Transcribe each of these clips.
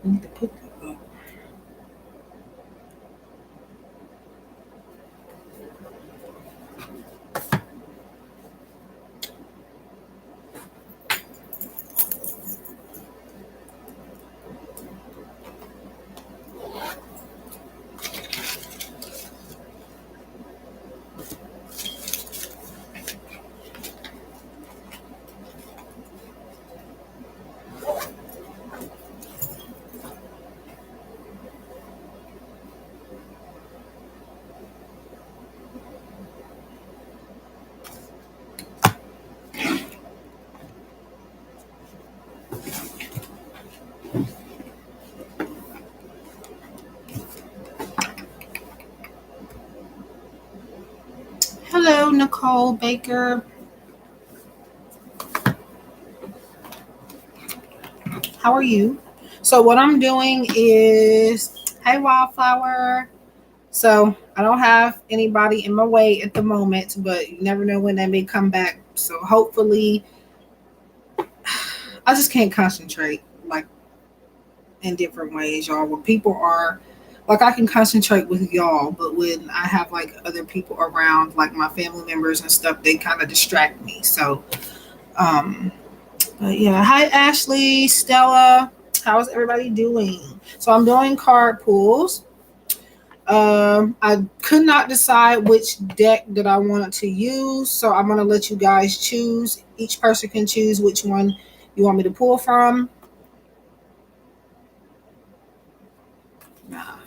I need to put that up. Hello, Nicole Baker. How are you? So what I'm doing is, hey Wildflower. So I don't have anybody in my way at the moment, but you never know when they may come back. So hopefully, I just can't concentrate like in different ways, y'all. When people are like, I can concentrate with y'all, but when I have like other people around, like my family members and stuff, they kind of distract me. So, um, but yeah. Hi Ashley, Stella. How's everybody doing? So I'm doing card pulls. I could not decide which deck that I wanted to use, so I'm gonna let you guys choose. Each person can choose which one you want me to pull from. Nah.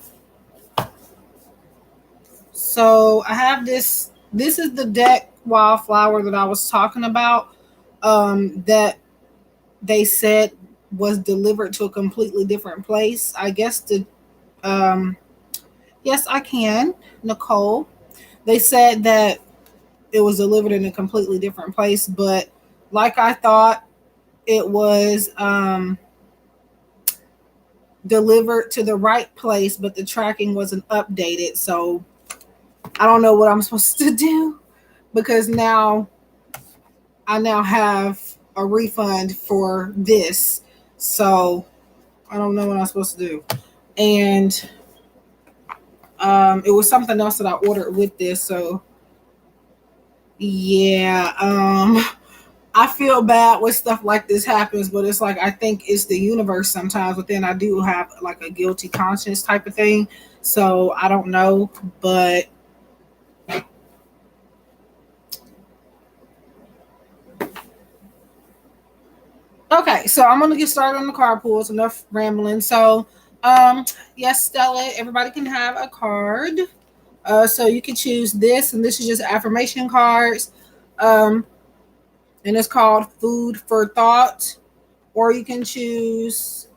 So I have this. This is the deck Wildflower that I was talking about. That they said was delivered to a completely different place. I guess the yes, I can, Nicole. They said that it was delivered in a completely different place, but like I thought, it was delivered to the right place, but the tracking wasn't updated. So I don't know what I'm supposed to do because I now have a refund for this. So I don't know what I'm supposed to do. And it was something else that I ordered with this. So yeah, I feel bad when stuff like this happens, but it's like I think it's the universe sometimes. But then I do have like a guilty conscience type of thing, so I don't know. But okay, so I'm gonna get started on the card pools. Enough rambling. So, um, yes, Stella, everybody can have a card. So you can choose this, and this is just affirmation cards. Um, and it's called Food for Thought. Or you can choose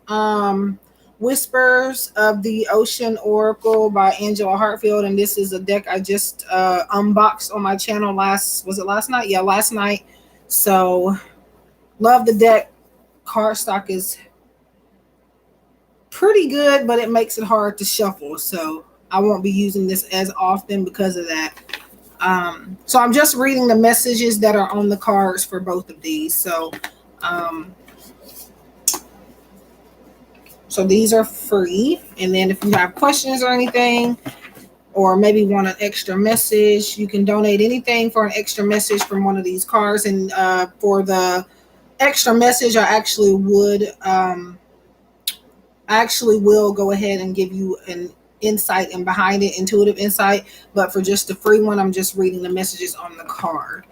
Whispers of the Ocean Oracle by Angela Hartfield. And this is a deck I just unboxed on my channel was it last night? Yeah, last night. So love the deck. Card stock is pretty good, but it makes it hard to shuffle. So I won't be using this as often because of that. So I'm just reading the messages that are on the cards for both of these. Um, So these are free. And then if you have questions or anything, or maybe want an extra message, you can donate anything for an extra message from one of these cards. And for the extra message, I actually will go ahead and give you an insight and behind it, intuitive insight. But for just the free one, I'm just reading the messages on the card.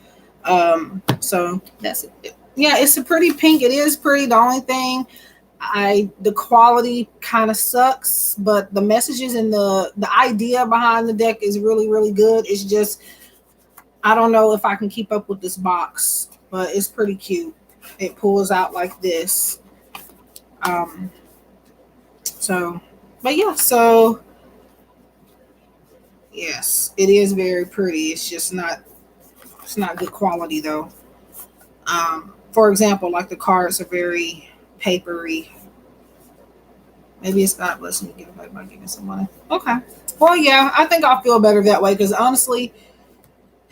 So that's it. Yeah, it's a pretty pink. It is pretty. The only thing the quality kind of sucks, but the messages and the idea behind the deck is really really good. It's just I don't know if I can keep up with this box, but it's pretty cute. It pulls out like this. Um, so, but yeah, so yes, it is very pretty. It's not good quality though. For example, like the cards are very papery. Maybe it's God blessing me give back by giving some money. Okay. Well, yeah, I think I'll feel better that way because honestly,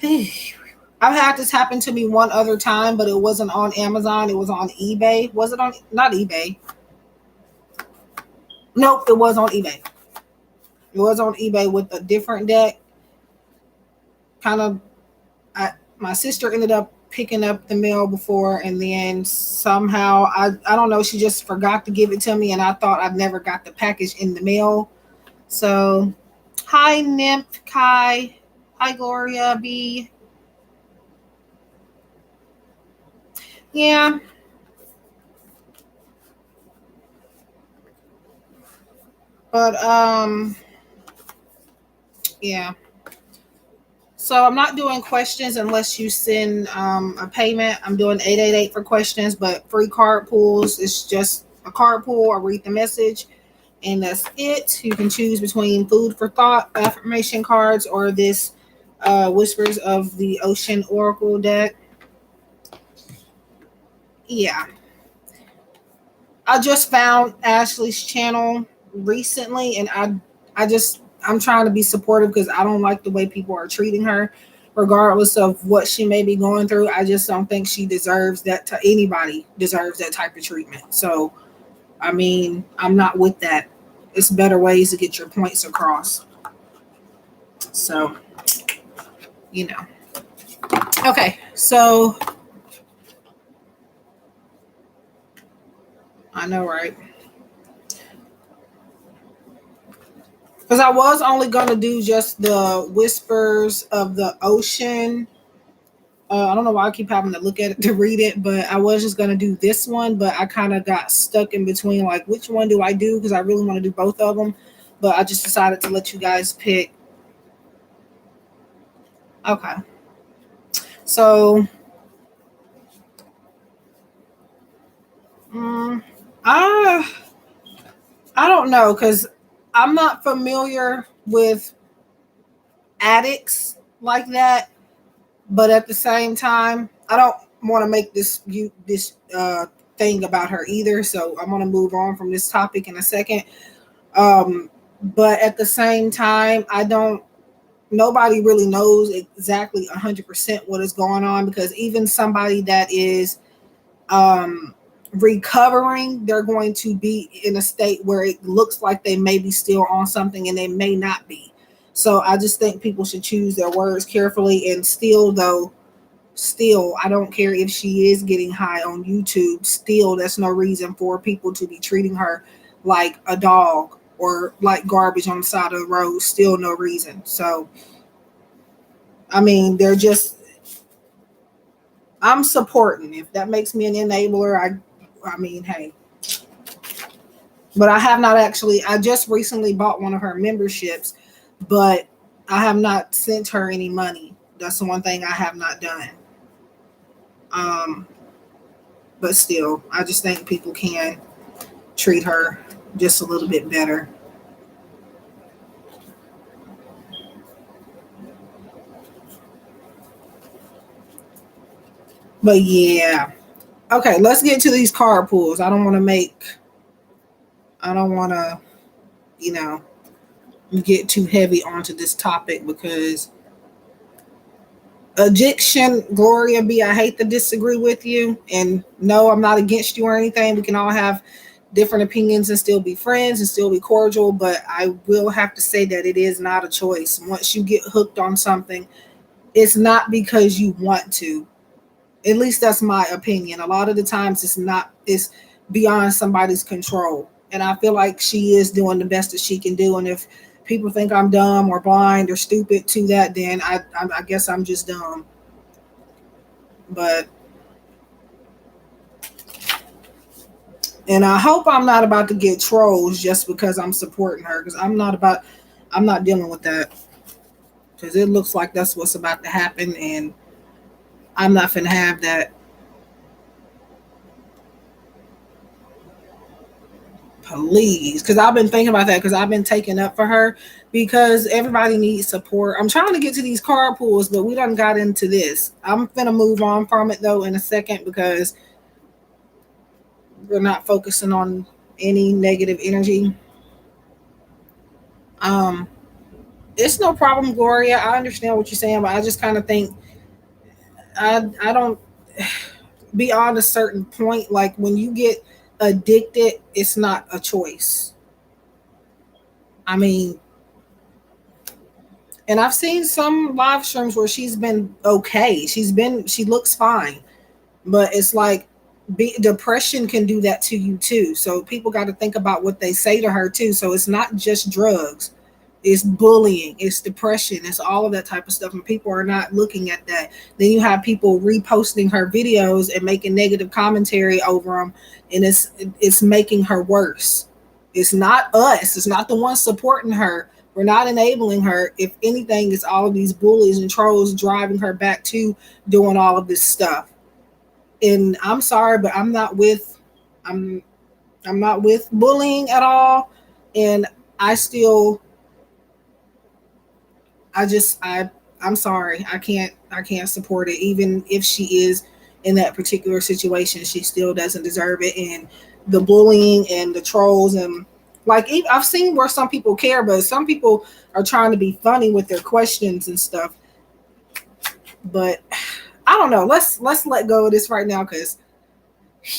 I've had this happen to me one other time, but it wasn't on Amazon. It was on eBay. Was it on not eBay? Nope, it was on eBay. It was on eBay with a different deck. Kind of, my sister ended up picking up the mail before, and then somehow I don't know, she just forgot to give it to me, and I thought I'd never got the package in the mail. So, hi Nymph Kai, hi Gloria B. Yeah, but yeah. So I'm not doing questions unless you send a payment. I'm doing 888 for questions, but free card pools. It's just a card pool. I read the message, and that's it. You can choose between food for thought, affirmation cards, or this Whispers of the Ocean Oracle deck. Yeah, I just found Ashley's channel recently, and I'm trying to be supportive because I don't like the way people are treating her, regardless of what she may be going through. I just don't think she deserves that. Anybody deserves that type of treatment. So, I mean, I'm not with that. It's better ways to get your points across. So, you know. Okay, so I know, right? Because I was only going to do just the Whispers of the Ocean. I don't know why I keep having to look at it to read it, but I was just going to do this one, but I kind of got stuck in between like, which one do I do? Because I really want to do both of them. But I just decided to let you guys pick. Okay. So, um, I, I don't know because I'm not familiar with addicts like that. But at the same time, I don't want to make this thing about her either. So I'm gonna move on from this topic in a second. But at the same time, I don't. Nobody really knows exactly 100% what is going on because even somebody that is um, recovering, they're going to be in a state where it looks like they may be still on something and they may not be. So I just think people should choose their words carefully. And still, I don't care if she is getting high on YouTube. Still, that's no reason for people to be treating her like a dog or like garbage on the side of the road. Still, no reason. So, I mean, they're just. I'm supporting. If that makes me an enabler, I mean, hey. But I have not actually. I just recently bought one of her memberships, but I have not sent her any money. That's the one thing I have not done. Um, but still, I just think people can treat her just a little bit better. But yeah. Okay, let's get to these card pools. I don't want to, you know, get too heavy onto this topic because Egyptian Gloria B, I hate to disagree with you. And no, I'm not against you or anything. We can all have different opinions and still be friends and still be cordial. But I will have to say that it is not a choice. Once you get hooked on something, it's not because you want to. At least that's my opinion. A lot of the times it's beyond somebody's control. And I feel like she is doing the best that she can do. And if people think I'm dumb or blind or stupid to that, then I guess I'm just dumb. But and I hope I'm not about to get trolls just because I'm supporting her because I'm not dealing with that because it looks like that's what's about to happen and I'm not finna have that. Please, because I've been thinking about that because I've been taking up for her because everybody needs support. I'm trying to get to these car pools, but we done got into this. I'm gonna move on from it though in a second because we're not focusing on any negative energy. Um, it's no problem, Gloria. I understand what you're saying, but I just kind of think I don't beyond a certain point. Like when you get addicted, it's not a choice. I mean, and I've seen some live streams where she's been okay. She looks fine, but it's like depression can do that to you too. So people got to think about what they say to her too. So it's not just drugs, it's bullying, it's depression, it's all of that type of stuff, and people are not looking at that. Then you have people reposting her videos and making negative commentary over them, and it's making her worse. It's not us, it's not the ones supporting her. We're not enabling her. If anything, it's all of these bullies and trolls driving her back to doing all of this stuff. And I'm sorry, but I'm I'm not with bullying at all. And I still I'm sorry. I can't support it. Even if she is in that particular situation, she still doesn't deserve it. And the bullying and the trolls and like I've seen where some people care, but some people are trying to be funny with their questions and stuff. But I don't know. Let's let go of this right now because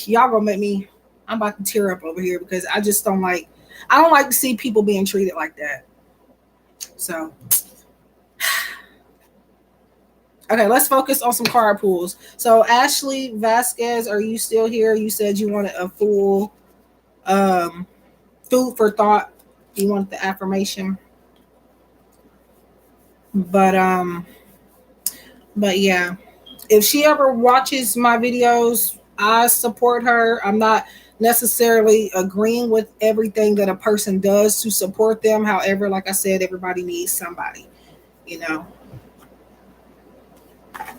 y'all gonna make me. I'm about to tear up over here because I don't like to see people being treated like that. So okay, let's focus on some card pools. So Ashley Vasquez, are you still here? You said you wanted a full food for thought. You wanted the affirmation. But but yeah. If she ever watches my videos, I support her. I'm not necessarily agreeing with everything that a person does to support them. However, like I said, everybody needs somebody, you know.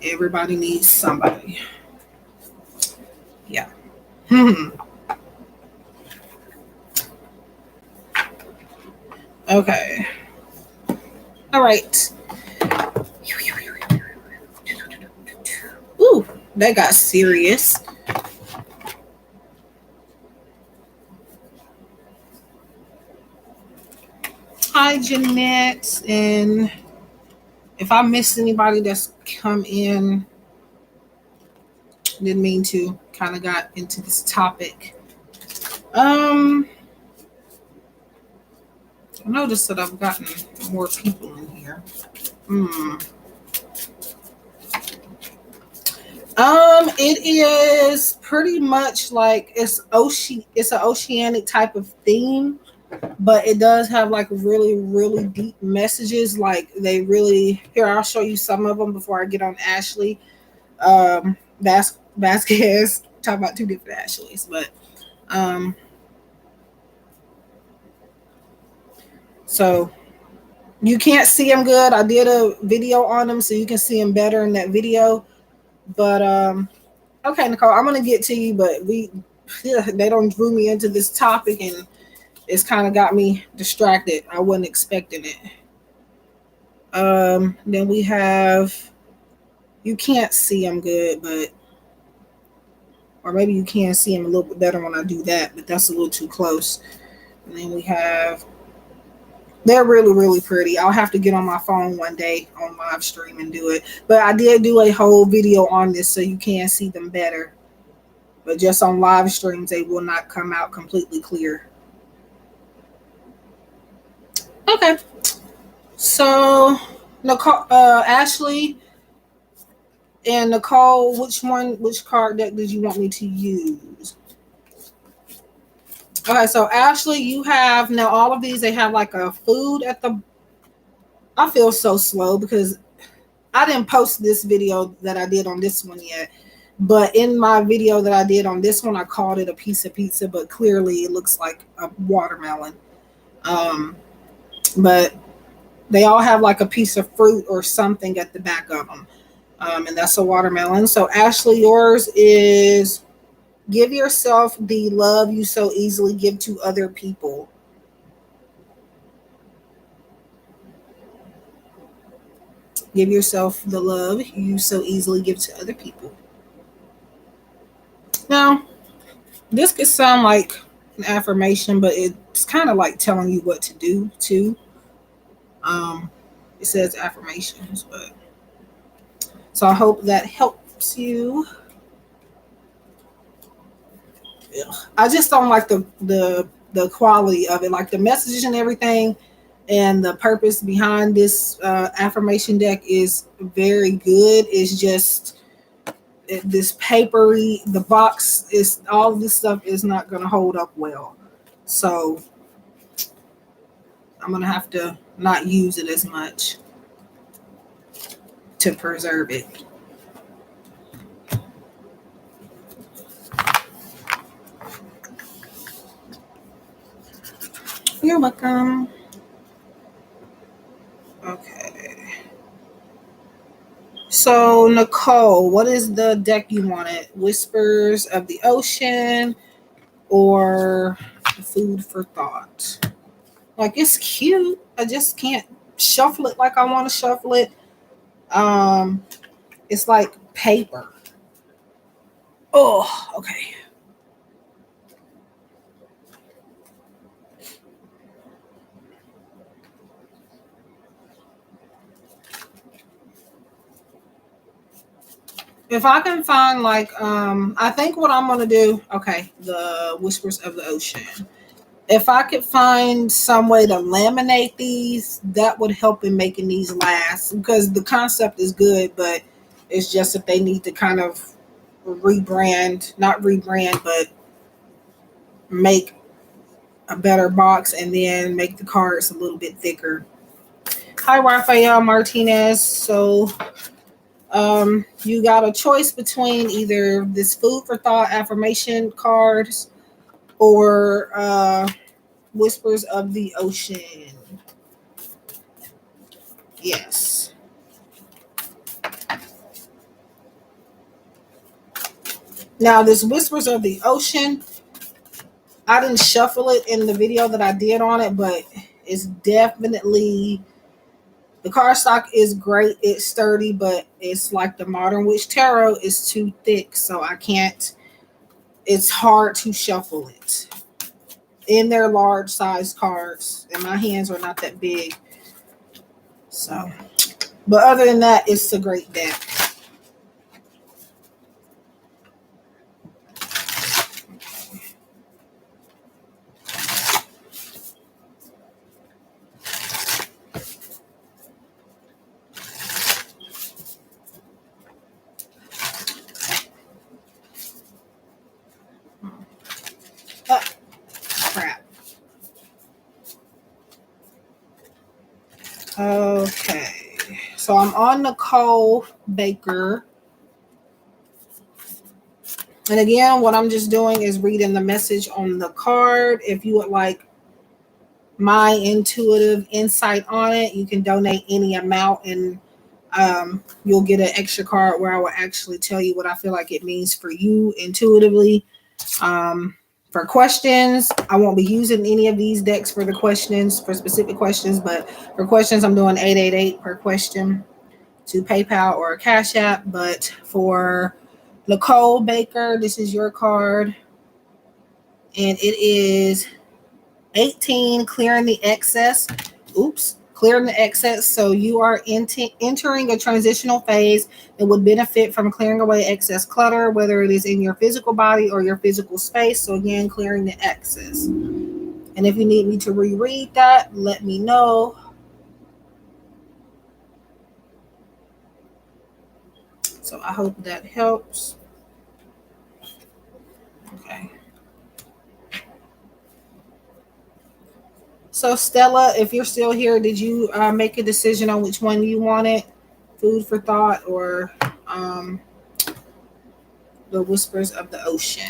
Everybody needs somebody. Yeah. Okay. All right. Ooh, that got serious. Hi, Jeanette. And if I missed anybody that's come in, didn't mean to, kind of got into this topic. I noticed that I've gotten more people in here. It is pretty much like it's an oceanic type of theme, but it does have like really, really deep messages. Like they really here, I'll show you some of them before I get on Ashley. Vasquez, talk about two different Ashleys, but so you can't see them good. I did a video on them so you can see them better in that video. But okay, Nicole, I'm gonna get to you, but they don't drew me into this topic and it's kind of got me distracted. I wasn't expecting it. Then we have you can't see them good, but or maybe you can see them a little bit better when I do that, but that's a little too close. And then we have they're really, really pretty. I'll have to get on my phone one day on live stream and do it. But I did do a whole video on this so you can see them better. But just on live streams, they will not come out completely clear. Okay. So, Nicole, Ashley and Nicole, which card deck did you want me to use? Okay, so Ashley, you have now all of these. They have like a food at the. I feel so slow because I didn't post this video that I did on this one yet. But in my video that I did on this one, I called it a piece of pizza, but clearly it looks like a watermelon. But they all have like a piece of fruit or something at the back of them. And that's a watermelon. So Ashley, yours is give yourself the love you so easily give to other people. Give yourself the love you so easily give to other people. Now, this could sound like an affirmation, but it's kind of like telling you what to do too. It says affirmations, but so I hope that helps you. I just don't like the quality of it, like the messages and everything. And the purpose behind this affirmation deck is very good. It's just this papery, the box is, all this stuff is not going to hold up well. So I'm going to have to not use it as much to preserve it. You're welcome. Okay. So, Nicole, what is the deck you wanted? Whispers of the Ocean or Food for Thought? Like, it's cute. I just can't shuffle it like I want to shuffle it. Um, it's like paper. Oh, okay. If I can find like I think what I'm gonna do, okay, the Whispers of the Ocean. If I could find some way to laminate these, that would help in making these last, because the concept is good, but it's just that they need to kind of rebrand, not rebrand, but make a better box and then make the cards a little bit thicker. Hi, Rafael Martinez. So you got a choice between either this food for thought affirmation cards or Whispers of the Ocean. Yes. Now, this Whispers of the Ocean, I didn't shuffle it in the video that I did on it, but it's definitely, the cardstock is great. It's sturdy, but it's like the Modern Witch Tarot is too thick, so I can't, it's hard to shuffle it. In their large size cards, and my hands are not that big. So, but other than that, it's a great deck. Oh, crap. Okay. So I'm on Nicole Baker. And again, what I'm just doing is reading the message on the card. If you would like my intuitive insight on it, you can donate any amount and you'll get an extra card where I will actually tell you what I feel like it means for you intuitively. For questions, I won't be using any of these decks for the questions, for specific questions, but for questions, I'm doing 888 per question to PayPal or Cash App. But for Nicole Baker, this is your card, and it is 18, clearing the excess. Oops. Clearing the excess. So you are entering a transitional phase that would benefit from clearing away excess clutter, whether it is in your physical body or your physical space. So again, clearing the excess. And if you need me to reread that, let me know. So I hope that helps. Okay. So Stella, if you're still here, did you make a decision on which one you wanted? Food for thought or the Whispers of the Ocean?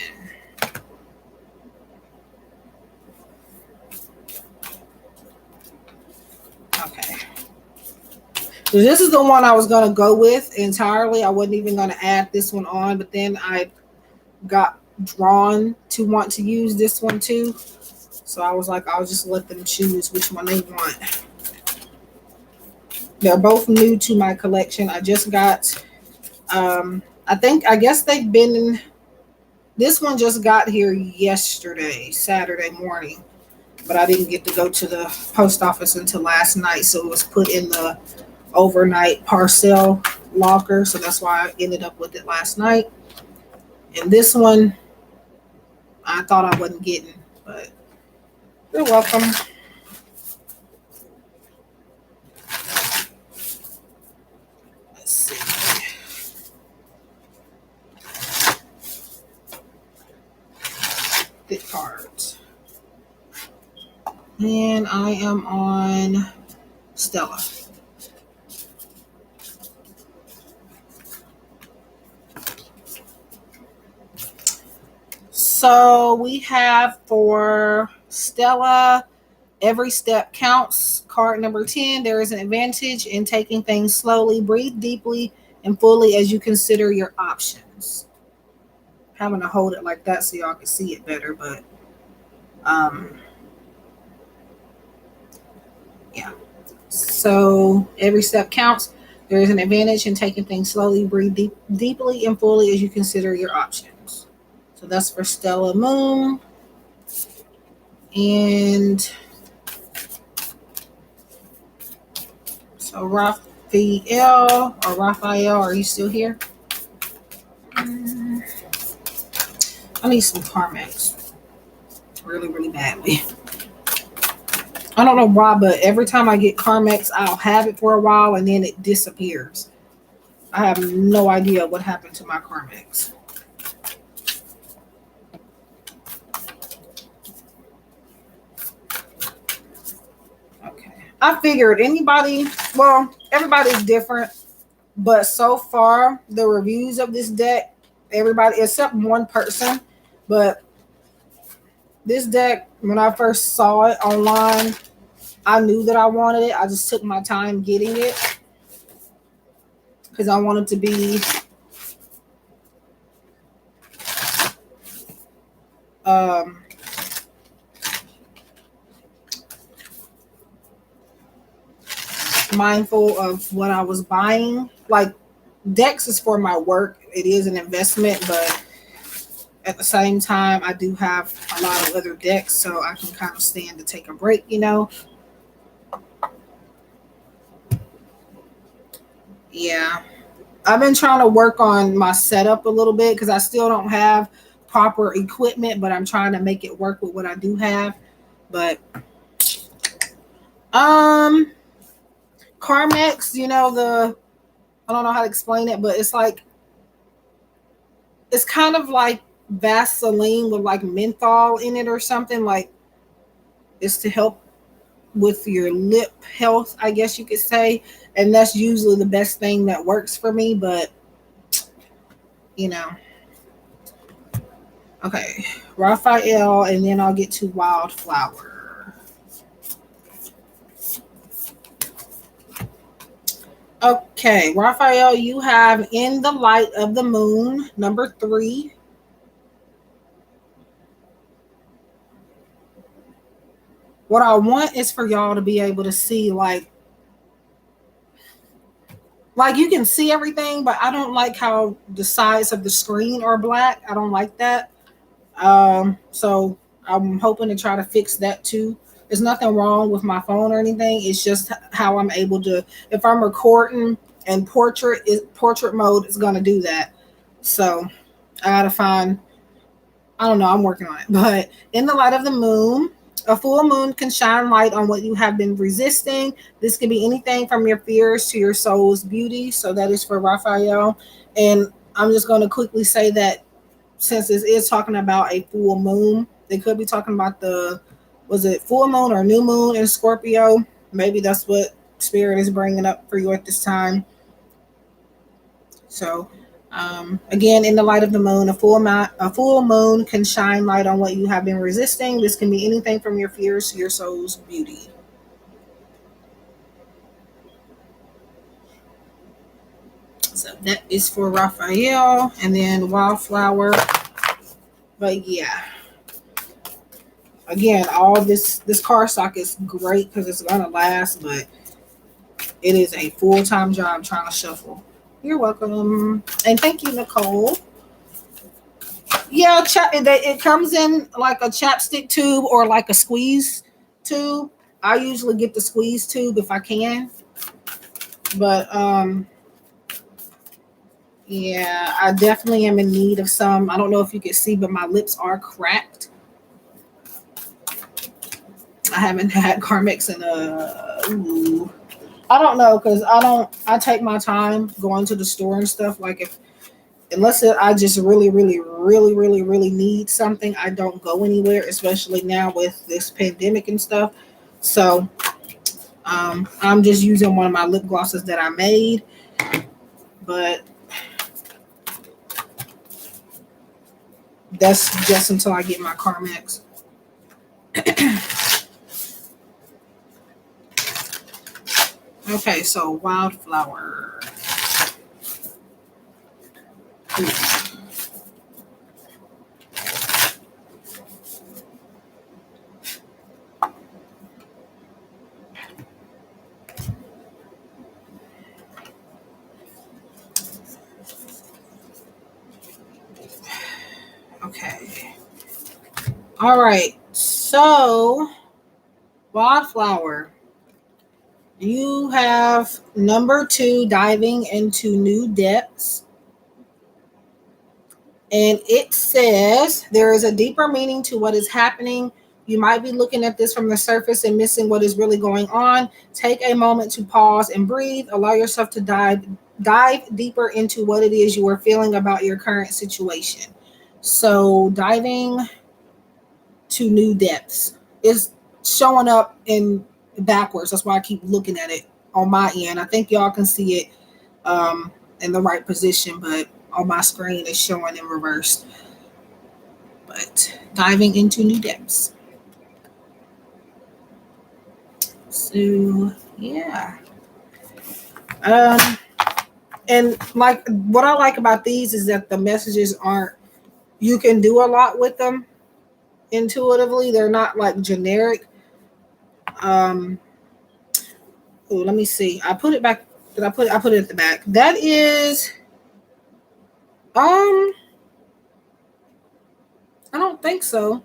Okay. So this is the one I was going to go with entirely. I wasn't even going to add this one on, but then I got drawn to want to use this one too. So I was like, I'll just let them choose which one they want. They're both new to my collection. I just got, I guess they've been, this one just got here yesterday, Saturday morning, but I didn't get to go to the post office until last night. So it was put in the overnight parcel locker. So that's why I ended up with it last night. And this one, I thought I wasn't getting, but you're welcome. And I am on Stella. So we have for Stella, every step counts. Card number 10, there is an advantage in taking things slowly. Breathe deeply and fully as you consider your options. Having to hold it like that so y'all can see it better, but um, yeah. So every step counts. There is an advantage in taking things slowly. Breathe deeply and fully as you consider your options. So that's for Stella Moon. And so Raphael, are you still here? I need some Carmex really, really badly. I don't know why, but every time I get Carmex, I'll have it for a while and then it disappears. I have no idea what happened to my Carmex. Okay. I figured everybody's different, but so far, the reviews of this deck, everybody except one person, but this deck, when I first saw it online, I knew that I wanted it. I just took my time getting it because I wanted to be um, mindful of what I was buying. Like, Dex is for my work. It is an investment, but at the same time, I do have a lot of other decks, so I can kind of stand to take a break. Yeah. I've been trying to work on my setup a little bit because I still don't have proper equipment, but I'm trying to make it work with what I do have. But um Carmex, I don't know how to explain it, but it's kind of like Vaseline with like menthol in it or something. Like, it's to help with your lip health, I guess you could say. And that's usually the best thing that works for me, but you know. Okay, Raphael, and then I'll get to Wildflower. Okay, Raphael, you have In the Light of the Moon, number 3. What I want is for y'all to be able to see, like you can see everything, but I don't like how the sides of the screen are black. I don't like that. So I'm hoping to try to fix that too. There's nothing wrong with my phone or anything. It's just how I'm able to, if I'm recording and portrait mode is going to do that. So I gotta find, I don't know, I'm working on it. But In the Light of the Moon, a full moon can shine light on what you have been resisting. This can be anything from your fears to your soul's beauty. So that is for Raphael. And I'm just going to quickly say that since this is talking about a full moon, they could be talking about was it full moon or new moon in Scorpio? Maybe that's what Spirit is bringing up for you at this time. So, again, in the light of the moon, a full moon can shine light on what you have been resisting. This can be anything from your fears to your soul's beauty. So that is for Raphael, and then Wildflower. But yeah, again, all this card stock is great because it's gonna last, but it is a full-time job trying to shuffle. You're welcome, and thank you, Nicole. Yeah, it comes in like a chapstick tube or like a squeeze tube. I usually get the squeeze tube if I can, but yeah, I definitely am in need of some. I don't know if you can see, but my lips are cracked. I haven't had Carmex in I don't know, because I take my time going to the store and stuff. Like, unless I just really, really, really, really, really need something, I don't go anywhere, especially now with this pandemic and stuff. So I'm just using one of my lip glosses that I made, but that's just until I get my Carmex. Okay, so Wildflower. Okay. All right. So, Wildflower, you have number 2, diving into new depths. And it says there is a deeper meaning to what is happening. You might be looking at this from the surface and missing what is really going on. Take a moment to pause and breathe. Allow yourself to dive deeper into what it is you are feeling about your current situation. So, diving to new depths is showing up in backwards. That's why I keep looking at it on my end. I think y'all can see it in the right position, but on my screen it's showing in reverse. But diving into new depths. So yeah. Um and like what I like about these is that the messages aren't, you can do a lot with them intuitively. They're not like generic. Um oh, let me see. I put it back. Did I put it at the back? That is um I don't think so.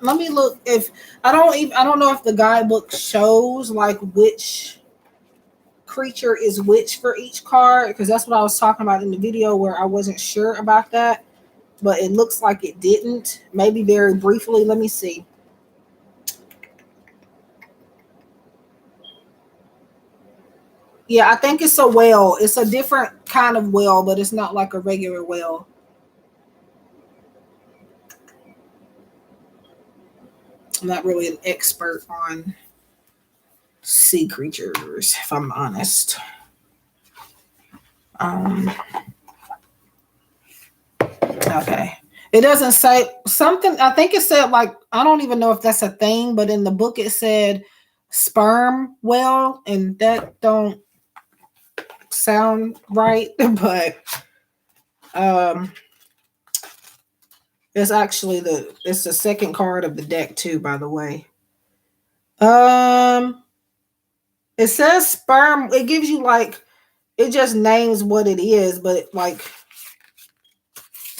Let me look if I don't know if the guidebook shows like which creature is which for each card, because that's what I was talking about in the video where I wasn't sure about that, but it looks like it didn't. Maybe very briefly. Let me see. Yeah, I think it's a whale. It's a different kind of whale, but it's not like a regular whale. I'm not really an expert on sea creatures, if I'm honest. Um, okay. It doesn't say something. I think it said like, I don't even know if that's a thing, but in the book it said sperm whale, and that don't sound right. But um, it's the second card of the deck too, by the way. Um, it says sperm. It gives you like, it just names what it is, but like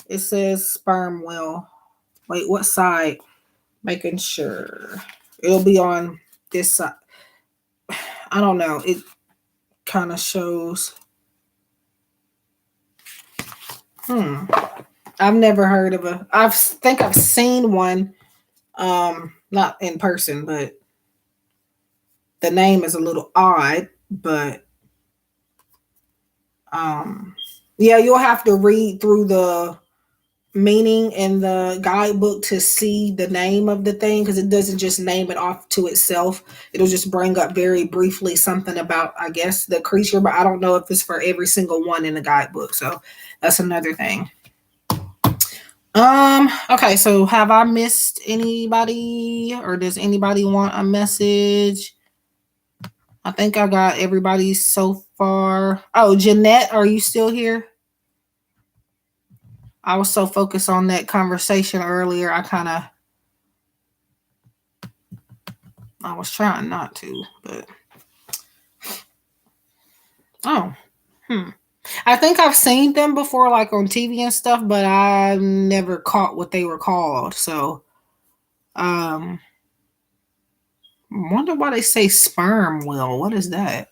it says sperm whale. Wait, what side? Making sure it'll be on this side. I don't know. It kind of shows. Hmm. I've never heard of a. I think I've seen one. Not in person, but the name is a little odd. But yeah, you'll have to read through the meaning in the guidebook to see the name of the thing, because it doesn't just name it off to itself. It'll just bring up very briefly something about, I guess, the creature, but I don't know if it's for every single one in the guidebook. So that's another thing. Okay, so have I missed anybody, or does anybody want a message? I think I got everybody so far. Oh, Jeanette, are you still here? I was so focused on that conversation earlier, I was trying not to, but oh, hmm. I think I've seen them before, like on TV and stuff, but I never caught what they were called. So, um, wonder why they say sperm whale. What is that?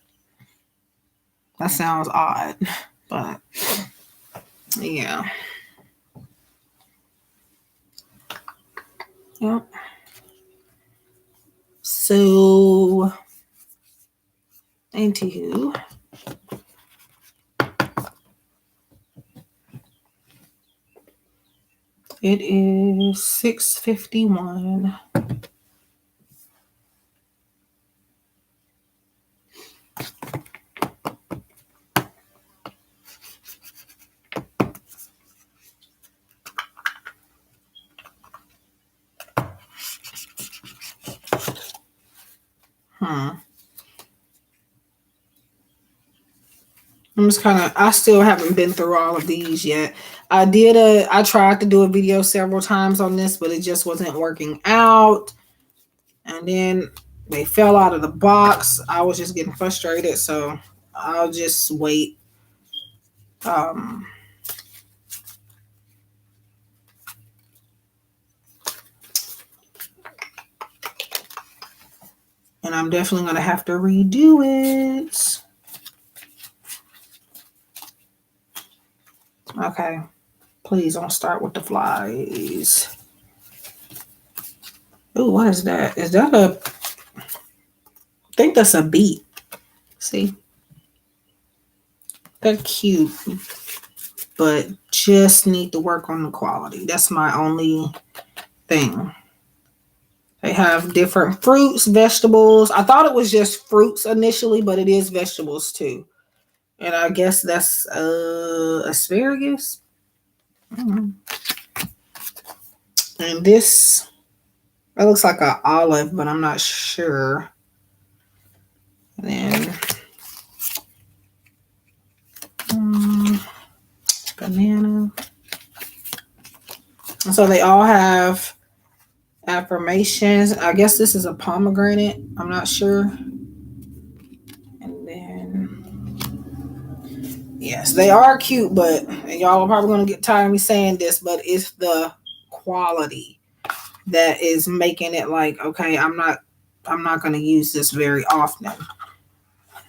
That sounds odd, but yeah. Yep. So, anywho, it is 6:51. I'm just I still haven't been through all of these yet. I tried to do a video several times on this, but it just wasn't working out. And then they fell out of the box. I was just getting frustrated, so I'll just wait. Um, and I'm definitely going to have to redo it. Okay. Please don't start with the flies. Ooh, what is that? Is that I think that's a beet. See? They're cute, but just need to work on the quality. That's my only thing. They have different fruits, vegetables. I thought it was just fruits initially, but it is vegetables too. And I guess that's asparagus. Mm-hmm. And this, it looks like an olive, but I'm not sure. And then banana. So they all have affirmations. I guess this is a pomegranate. I'm not sure. And then, yes, they are cute, but and y'all are probably going to get tired of me saying this, but it's the quality that is making it like, okay, I'm not going to use this very often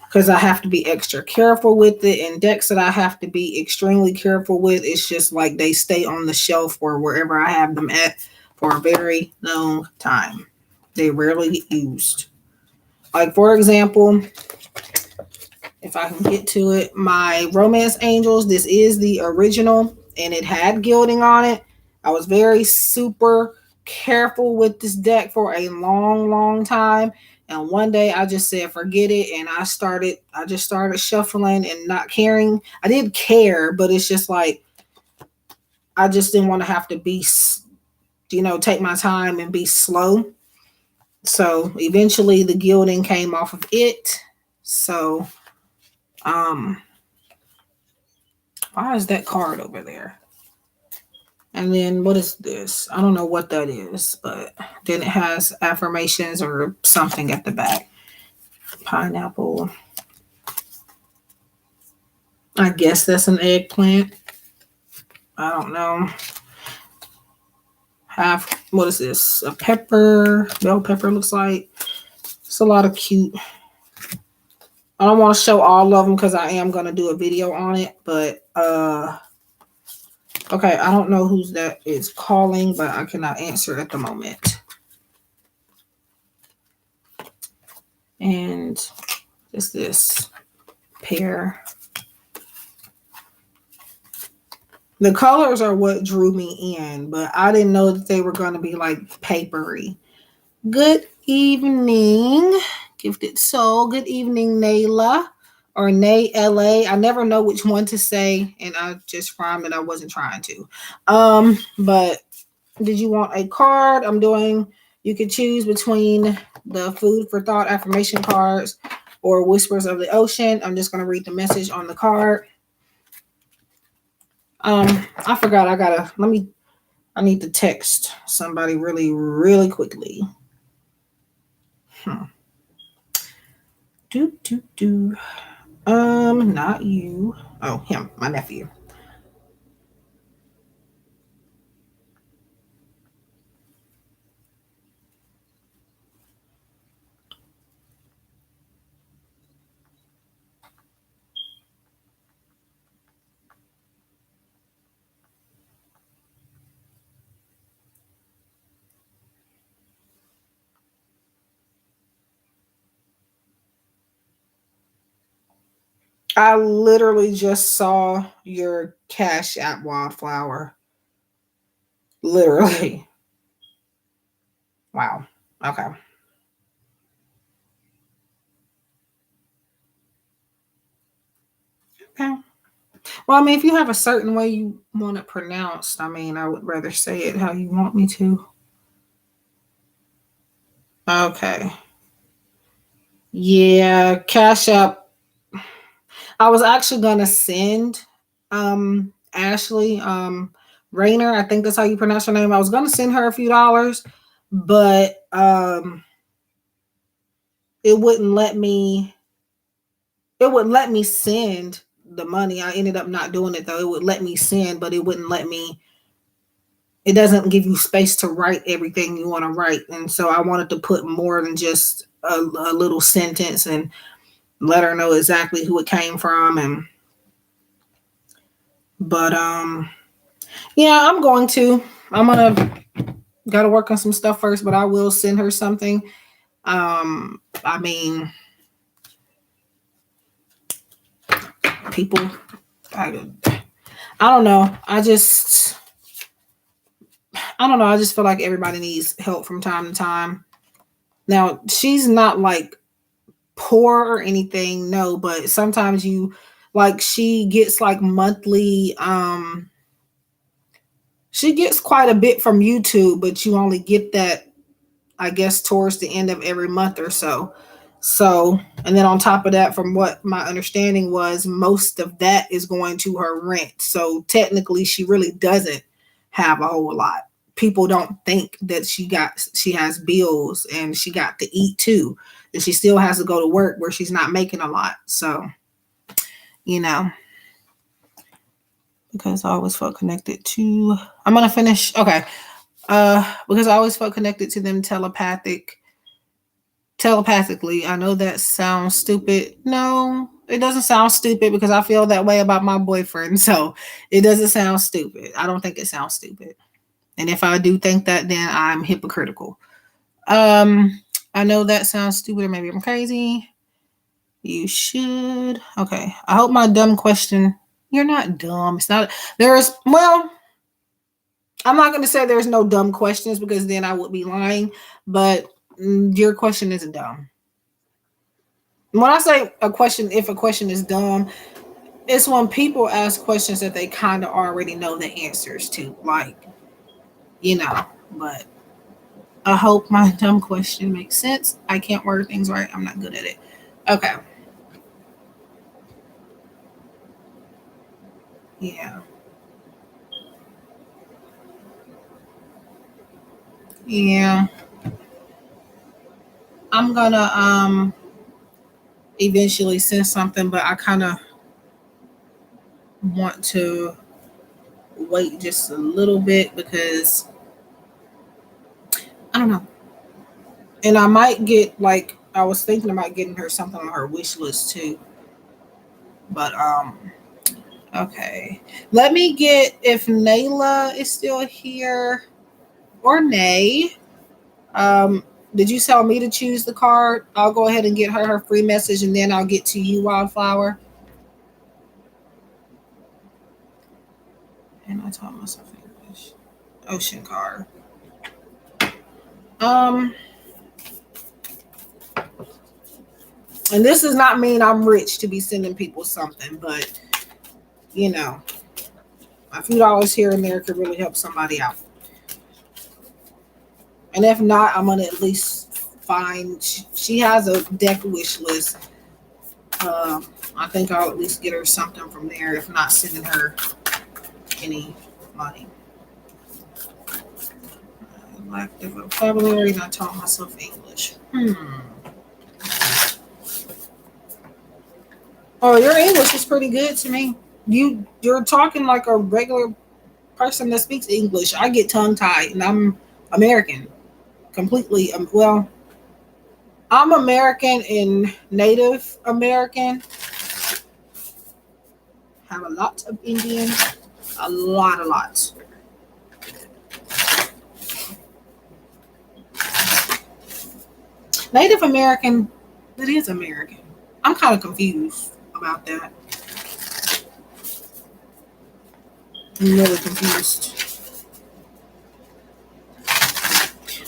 because I have to be extra careful with it. And decks that I have to be extremely careful with, it's just like they stay on the shelf or wherever I have them at for a very long time. They rarely get used. Like, for example, if I can get to it, my Romance Angels, this is the original and it had gilding on it. I was very super careful with this deck for a long, long time. And one day I just said, forget it. And I just started shuffling and not caring. I did care, but it's just like, I just didn't want to have to be, take my time and be slow. So eventually the gilding came off of it. So, why is that card over there? And then what is this? I don't know what that is, but then it has affirmations or something at the back. Pineapple. I guess that's an eggplant. I don't know. What is this? A pepper. Bell pepper looks like. It's a lot of cute. I don't want to show all of them because I am going to do a video on it, but okay, I don't know who's that is calling, but I cannot answer at the moment. And just this pair. The colors are what drew me in, but I didn't know that they were going to be like papery. Good evening, Gifted Soul. Good evening, Nayla or Nay LA. I never know which one to say, and I just rhymed and I wasn't trying to. But did you want a card? You could choose between the Food for Thought affirmation cards or Whispers of the Ocean. I'm just going to read the message on the card. I forgot. I need to text somebody really, really quickly. Not you. Oh, him, my nephew. I literally just saw your Cash App Wildflower. Literally. Wow. Okay. Okay. Well, I mean, if you have a certain way you want it pronounced, I mean, I would rather say it how you want me to. Okay. Yeah, Cash App. I was actually gonna send Ashley Rayner, I think that's how you pronounce her name. I was gonna send her a few dollars, but it wouldn't let me it would let me send the money. I ended up not doing it though. It would let me send, but it wouldn't let me. It doesn't give you space to write everything you want to write, and so I wanted to put more than just a little sentence and let her know exactly who it came from. And but yeah, I'm gonna gotta work on some stuff first, but I will send her something. I mean, people, I, I don't know. I don't know. I just feel like everybody needs help from time to time. Now, she's not like poor or anything, no, but sometimes like she gets like monthly she gets quite a bit from YouTube, but you only get that I guess towards the end of every month or so. So, and then on top of that, from what my understanding was, most of that is going to her rent. So technically, she really doesn't have a whole lot. People don't think that she has bills and she got to eat too, and she still has to go to work where she's not making a lot. So, you know, because I always felt connected to. I'm gonna finish. Okay. Because I always felt connected to them telepathically. I know that sounds stupid. No, it doesn't sound stupid because I feel that way about my boyfriend. So it doesn't sound stupid. I don't think it sounds stupid. And if I do think that, then I'm hypocritical. Um, I know that sounds stupid, or maybe I'm crazy. You should. Okay. I hope my dumb question. You're not dumb. It's not. Well, I'm not going to say there's no dumb questions because then I would be lying, but your question isn't dumb. When I say a question, if a question is dumb, it's when people ask questions that they kind of already know the answers to, like, you know. But I hope my dumb question makes sense. I can't word things right. I'm not good at it. Okay. Yeah. Yeah. I'm gonna eventually send something, but I kind of want to wait just a little bit because I don't know. And I might get like I was thinking about getting her something on her wish list too. But okay. Let me get if Nayla is still here or Nay. Um did you tell me to choose the card? I'll go ahead and get her free message and then I'll get to you, Wildflower. And I taught myself English. Ocean card. Um and this does not mean I'm rich to be sending people something, but you know, a few dollars here and there could really help somebody out. And if not, I'm gonna at least find. She has a deck wish list. I think I'll at least get her something from there. If not, sending her any money. I lack the vocabulary, and I taught myself English. Oh, your English is pretty good to me. You're talking like a regular person that speaks English. I get tongue tied, and I'm American completely. Well, I'm American and Native American. Have a lot of Indian, a lot. Native American, it is American. I'm kind of confused about that. I'm really confused.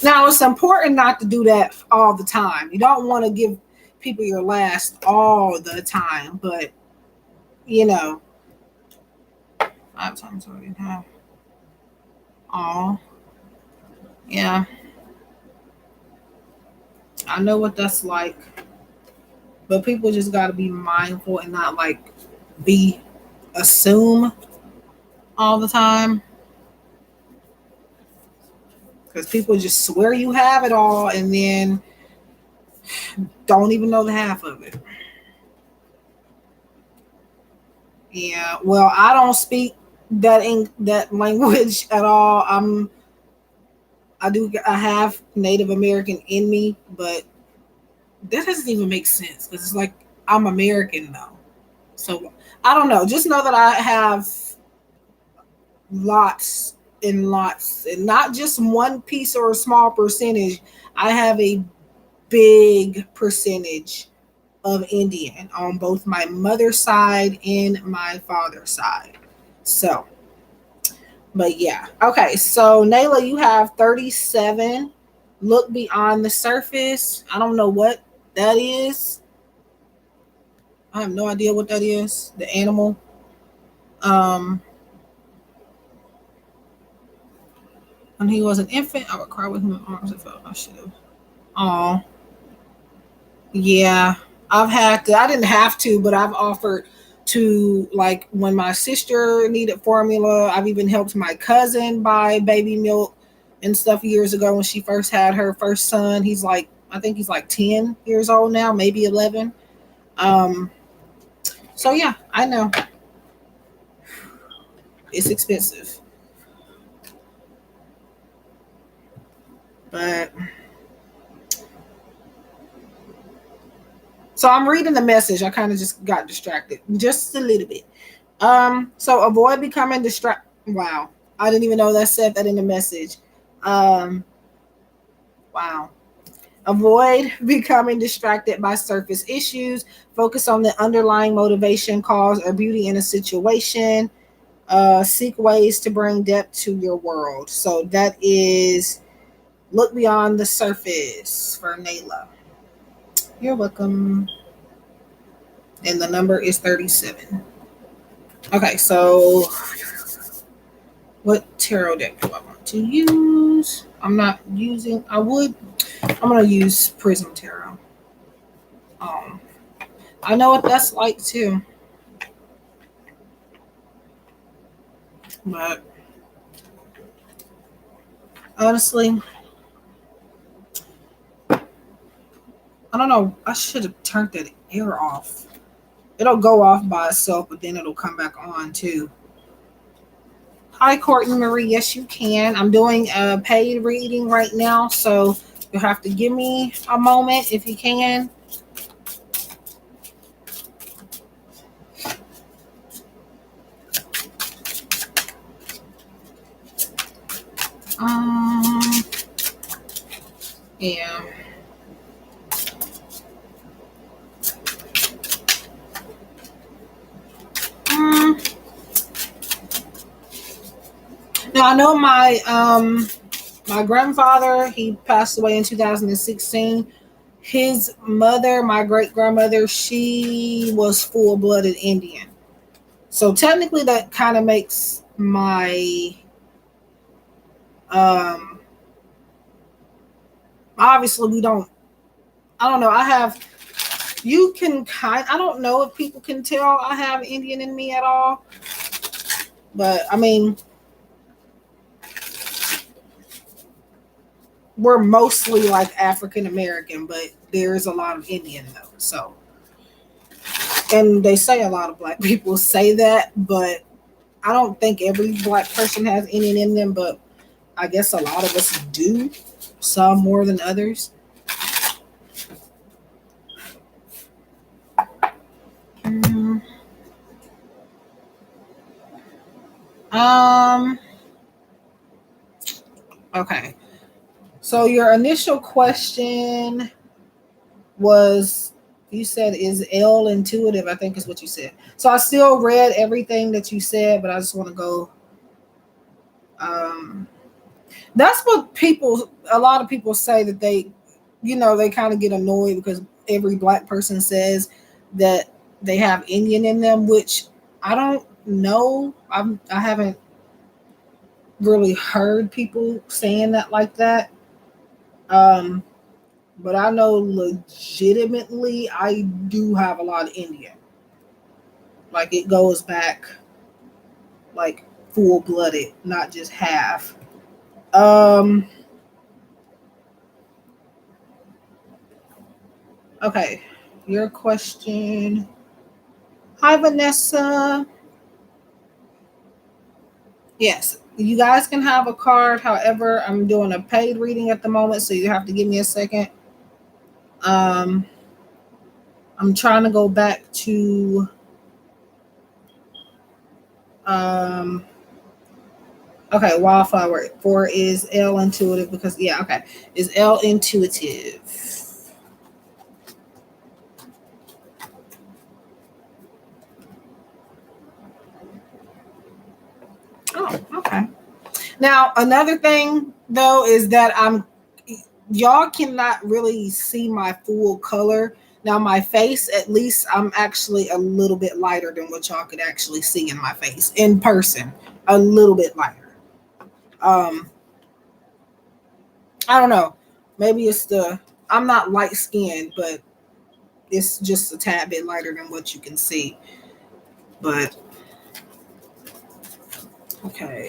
Now, it's important not to do that all the time. You don't want to give people your last all the time, but you know, 5 times what you have. All, yeah, I know what that's like. But people just got to be mindful and not like be assume all the time, because people just swear you have it all and then don't even know the half of it. Yeah, well, I don't speak that language at all. I have Native American in me, but that doesn't even make sense because it's like I'm American though. So I don't know. Just know that I have lots and lots, and not just one piece or a small percentage. I have a big percentage of Indian on both my mother's side and my father's side. So, but yeah. Okay, so Nayla, you have 37. Look beyond the surface. I don't know what that is. I have no idea what that is. The animal. Um, when he was an infant, I would cry with him in arms. I felt I should have. Oh, yeah. I've had to. I didn't have to, but I've offered to, like, when my sister needed formula. I've even helped my cousin buy baby milk and stuff years ago when she first had her first son. He's like, I think he's like 10 years old now, maybe 11. Um, so yeah, I know it's expensive, but so I'm reading the message. I kind of just got distracted just a little bit. So avoid becoming distracted. Wow, I didn't even know that said that in the message. Um, wow. Avoid becoming distracted by surface issues. Focus on the underlying motivation, cause, or beauty in a situation. Seek ways to bring depth to your world. So that is look beyond the surface for Nayla. You're welcome. And the number is 37. Okay, so what tarot deck do I want to use? I'm not using, I'm going to use Prism Tarot. Um, I know what that's like too. But honestly, I don't know. I should have turned that air off. It'll go off by itself, but then it'll come back on too. Hi, Courtney Marie. Yes, you can. I'm doing a paid reading right now, so you'll have to give me a moment if you can. Um, yeah. Um, Now I know my grandfather, he passed away in 2016. His mother, my great grandmother, she was full blooded Indian. So technically that kind of makes my um obviously we don't, I don't know, I have, you can kind, I don't know if people can tell I have Indian in me at all. But I mean, we're mostly like African American, but there's a lot of Indian though. So, and they say a lot of black people say that, but I don't think every black person has Indian in them, but I guess a lot of us do, some more than others. Mm, Um, okay. So your initial question was, you said, is L intuitive? I think is what you said. So I still read everything that you said, but I just want to go. Um, that's what people, a lot of people say that they, they kind of get annoyed because every black person says that they have Indian in them, which I don't know. I haven't really heard people saying that like that. Um, but I know legitimately I do have a lot of Indian. Like it goes back like full blooded, not just half. Um okay. Your question. Hi Vanessa. Yes. You guys can have a card. However, I'm doing a paid reading at the moment, so you have to give me a second. Um I'm trying to go back to um okay, wildflower. 4 is L intuitive because yeah, okay. Is L intuitive. Oh, okay. Now, another thing though is that y'all cannot really see my full color. Now, my face, at least, I'm actually a little bit lighter than what y'all could actually see in my face in person. A little bit lighter. Um, I don't know. Maybe it's the I'm not light skinned, but it's just a tad bit lighter than what you can see. But okay,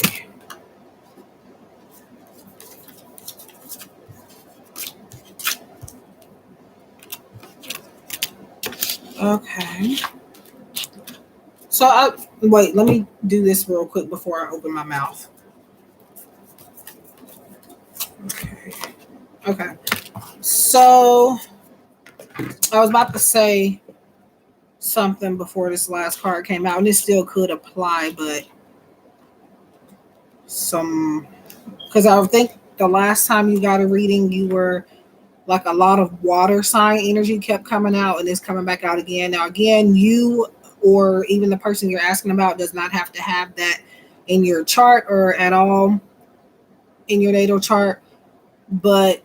okay. So I wait. Let me do this real quick before I open my mouth. Okay. Okay. So I was about to say something before this last card came out, and it still could apply, but some because I think the last time you got a reading, you were like a lot of water sign energy kept coming out, and it's coming back out again. Now, again, you or even the person you're asking about does not have to have that in your chart or at all in your natal chart, but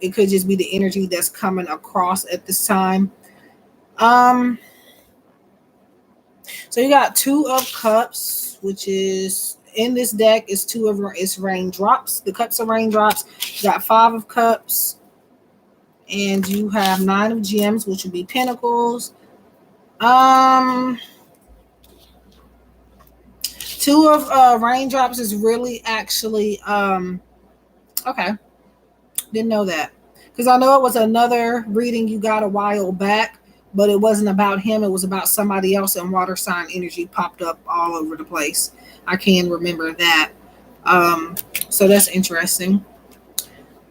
it could just be the energy that's coming across at this time. Um, So you got 2 of Cups, which is in this deck is it's raindrops. The cups are raindrops. You got 5 of Cups, and you have 9 of Gems, which would be Pentacles. Um, 2 of Raindrops is really actually okay. Didn't know that because I know it was another reading you got a while back, but it wasn't about him. It was about somebody else, and water sign energy popped up all over the place. I can remember that. Um, so that's interesting.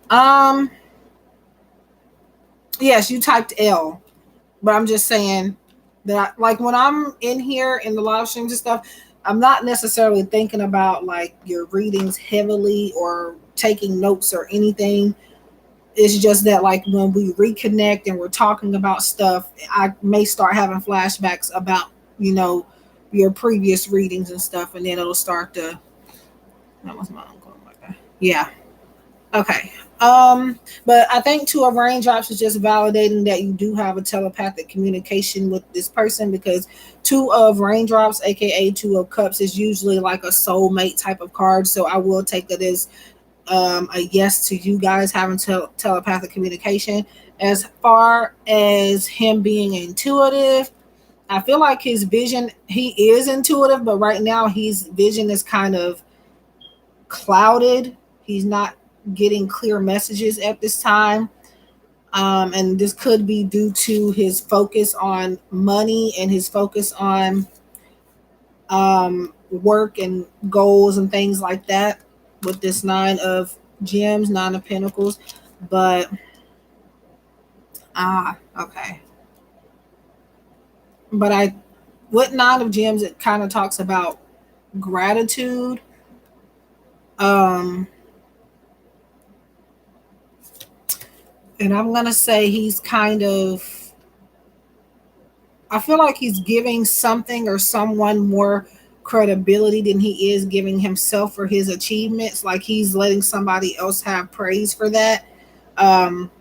Um, yes, you typed L, but I'm just saying that like when I'm in here in the live streams and stuff, I'm not necessarily thinking about like your readings heavily or taking notes or anything. It's just that like when we reconnect and we're talking about stuff, I may start having flashbacks about, you know, your previous readings and stuff, and then it'll start to that was my uncle. Okay. Yeah. Okay. But I think 2 of Raindrops is just validating that you do have a telepathic communication with this person because 2 of Raindrops, aka 2 of Cups, is usually like a soulmate type of card. So I will take that as a yes to you guys having telepathic communication. As far as him being intuitive, I feel like his vision, he is intuitive, but right now his vision is kind of clouded. He's not getting clear messages at this time. And this could be due to his focus on money and his focus on work and goals and things like that with this 9 of Gems, 9 of Pentacles. But okay. But I with 9 of Gems, it kind of talks about gratitude. Um, and I'm gonna say he's kind of I feel like he's giving something or someone more credibility than he is giving himself for his achievements. Like he's letting somebody else have praise for that. Um,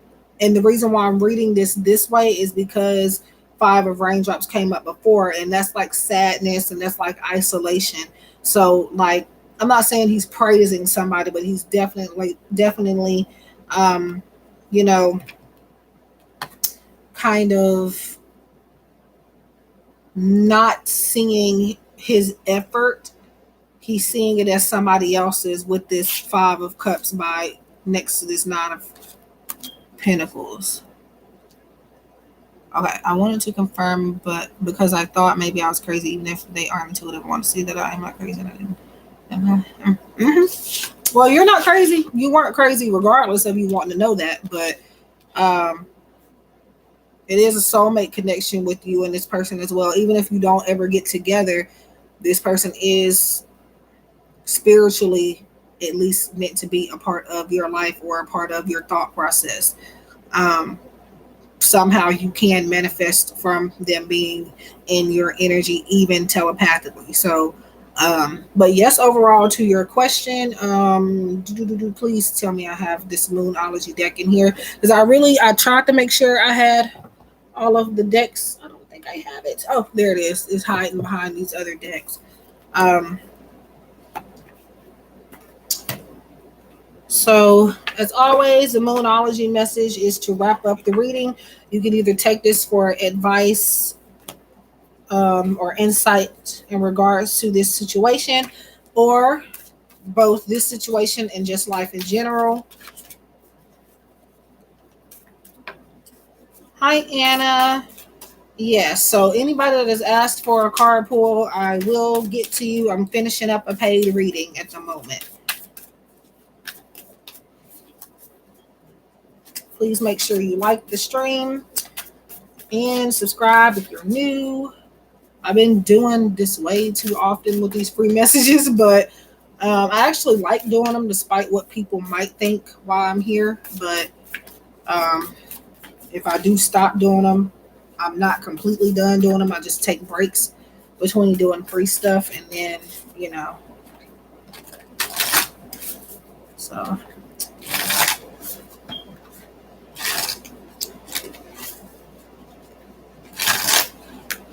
and the reason why I'm reading this way is because 5 of Raindrops came up before, and that's like sadness and that's like isolation. So like I'm not saying he's praising somebody, but he's definitely um you know, kind of not seeing his effort. He's seeing it as somebody else's with this Five of Cups by next to this Nine of Pentacles. Okay, I wanted to confirm, but because I thought maybe I was crazy, even if they are intuitive, I want to see that I am not crazy. Well, you're not crazy. You weren't crazy, regardless of you wanting to know that. But it is a soulmate connection with you and this person as well. Even if you don't ever get together, this person is spiritually at least meant to be a part of your life or a part of your thought process. Somehow you can manifest from them being in your energy, even telepathically. So, but yes, overall to your question, please tell me I have this Moonology deck in here, because I tried to make sure I had all of the decks. I don't think I have it. Oh, there it is. It's hiding behind these other decks. So, as always, the Moonology message is to wrap up the reading. You can either take this for advice or insight in regards to this situation, or both this situation and just life in general. Hi, Anna. Yes, so anybody that has asked for a card pull, I will get to you. I'm finishing up a paid reading at the moment. Please make sure you like the stream and subscribe if you're new. I've been doing this way too often with these free messages, but I actually like doing them despite what people might think while I'm here. But if I do stop doing them, I'm not completely done doing them. I just take breaks between doing free stuff, and then, so.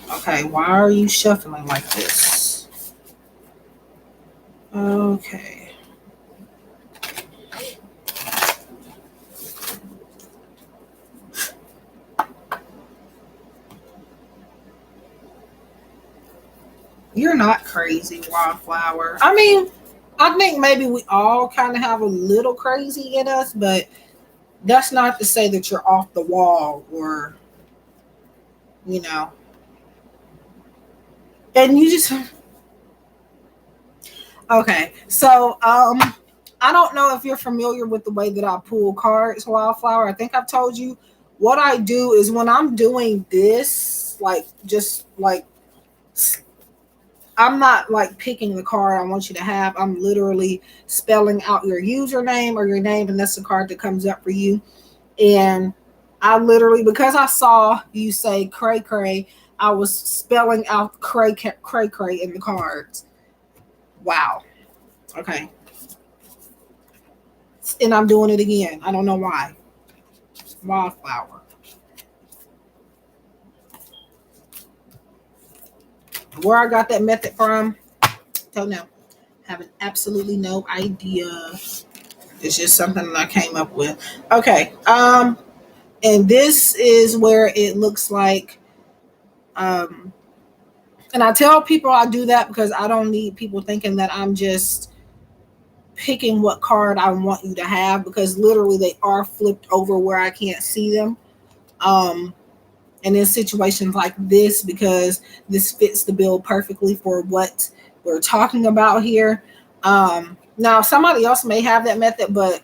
Okay, why are you shuffling like this? Okay. You're not crazy, Wildflower. I mean, I think maybe we all kind of have a little crazy in us, but that's not to say that you're off the wall or, and you just. Okay, so I don't know if you're familiar with the way that I pull cards, Wildflower. I think I've told you. What I do is when I'm doing this, I'm not like picking the card I want you to have. I'm literally spelling out your username or your name, and that's the card that comes up for you. And I literally, because I saw you say cray cray, I was spelling out cray cray in the cards. Wow. Okay. And I'm doing it again. I don't know why. Wildflower. Where I got that method from, don't know. Having absolutely no idea. It's just something that I came up with. Okay. And this is where it looks like and I tell people I do that because I don't need people thinking that I'm just picking what card I want you to have, because literally they are flipped over where I can't see them. And in situations like this, because this fits the bill perfectly for what we're talking about here. Now, somebody else may have that method, but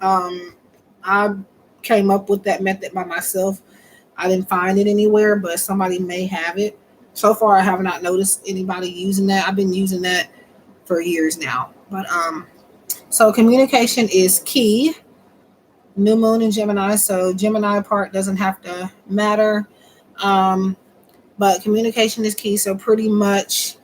I came up with that method by myself. I didn't find it anywhere, but somebody may have it. So far, I have not noticed anybody using that. I've been using that for years now. But so communication is key. New moon in Gemini, so Gemini part doesn't have to matter. But communication is key. So pretty much,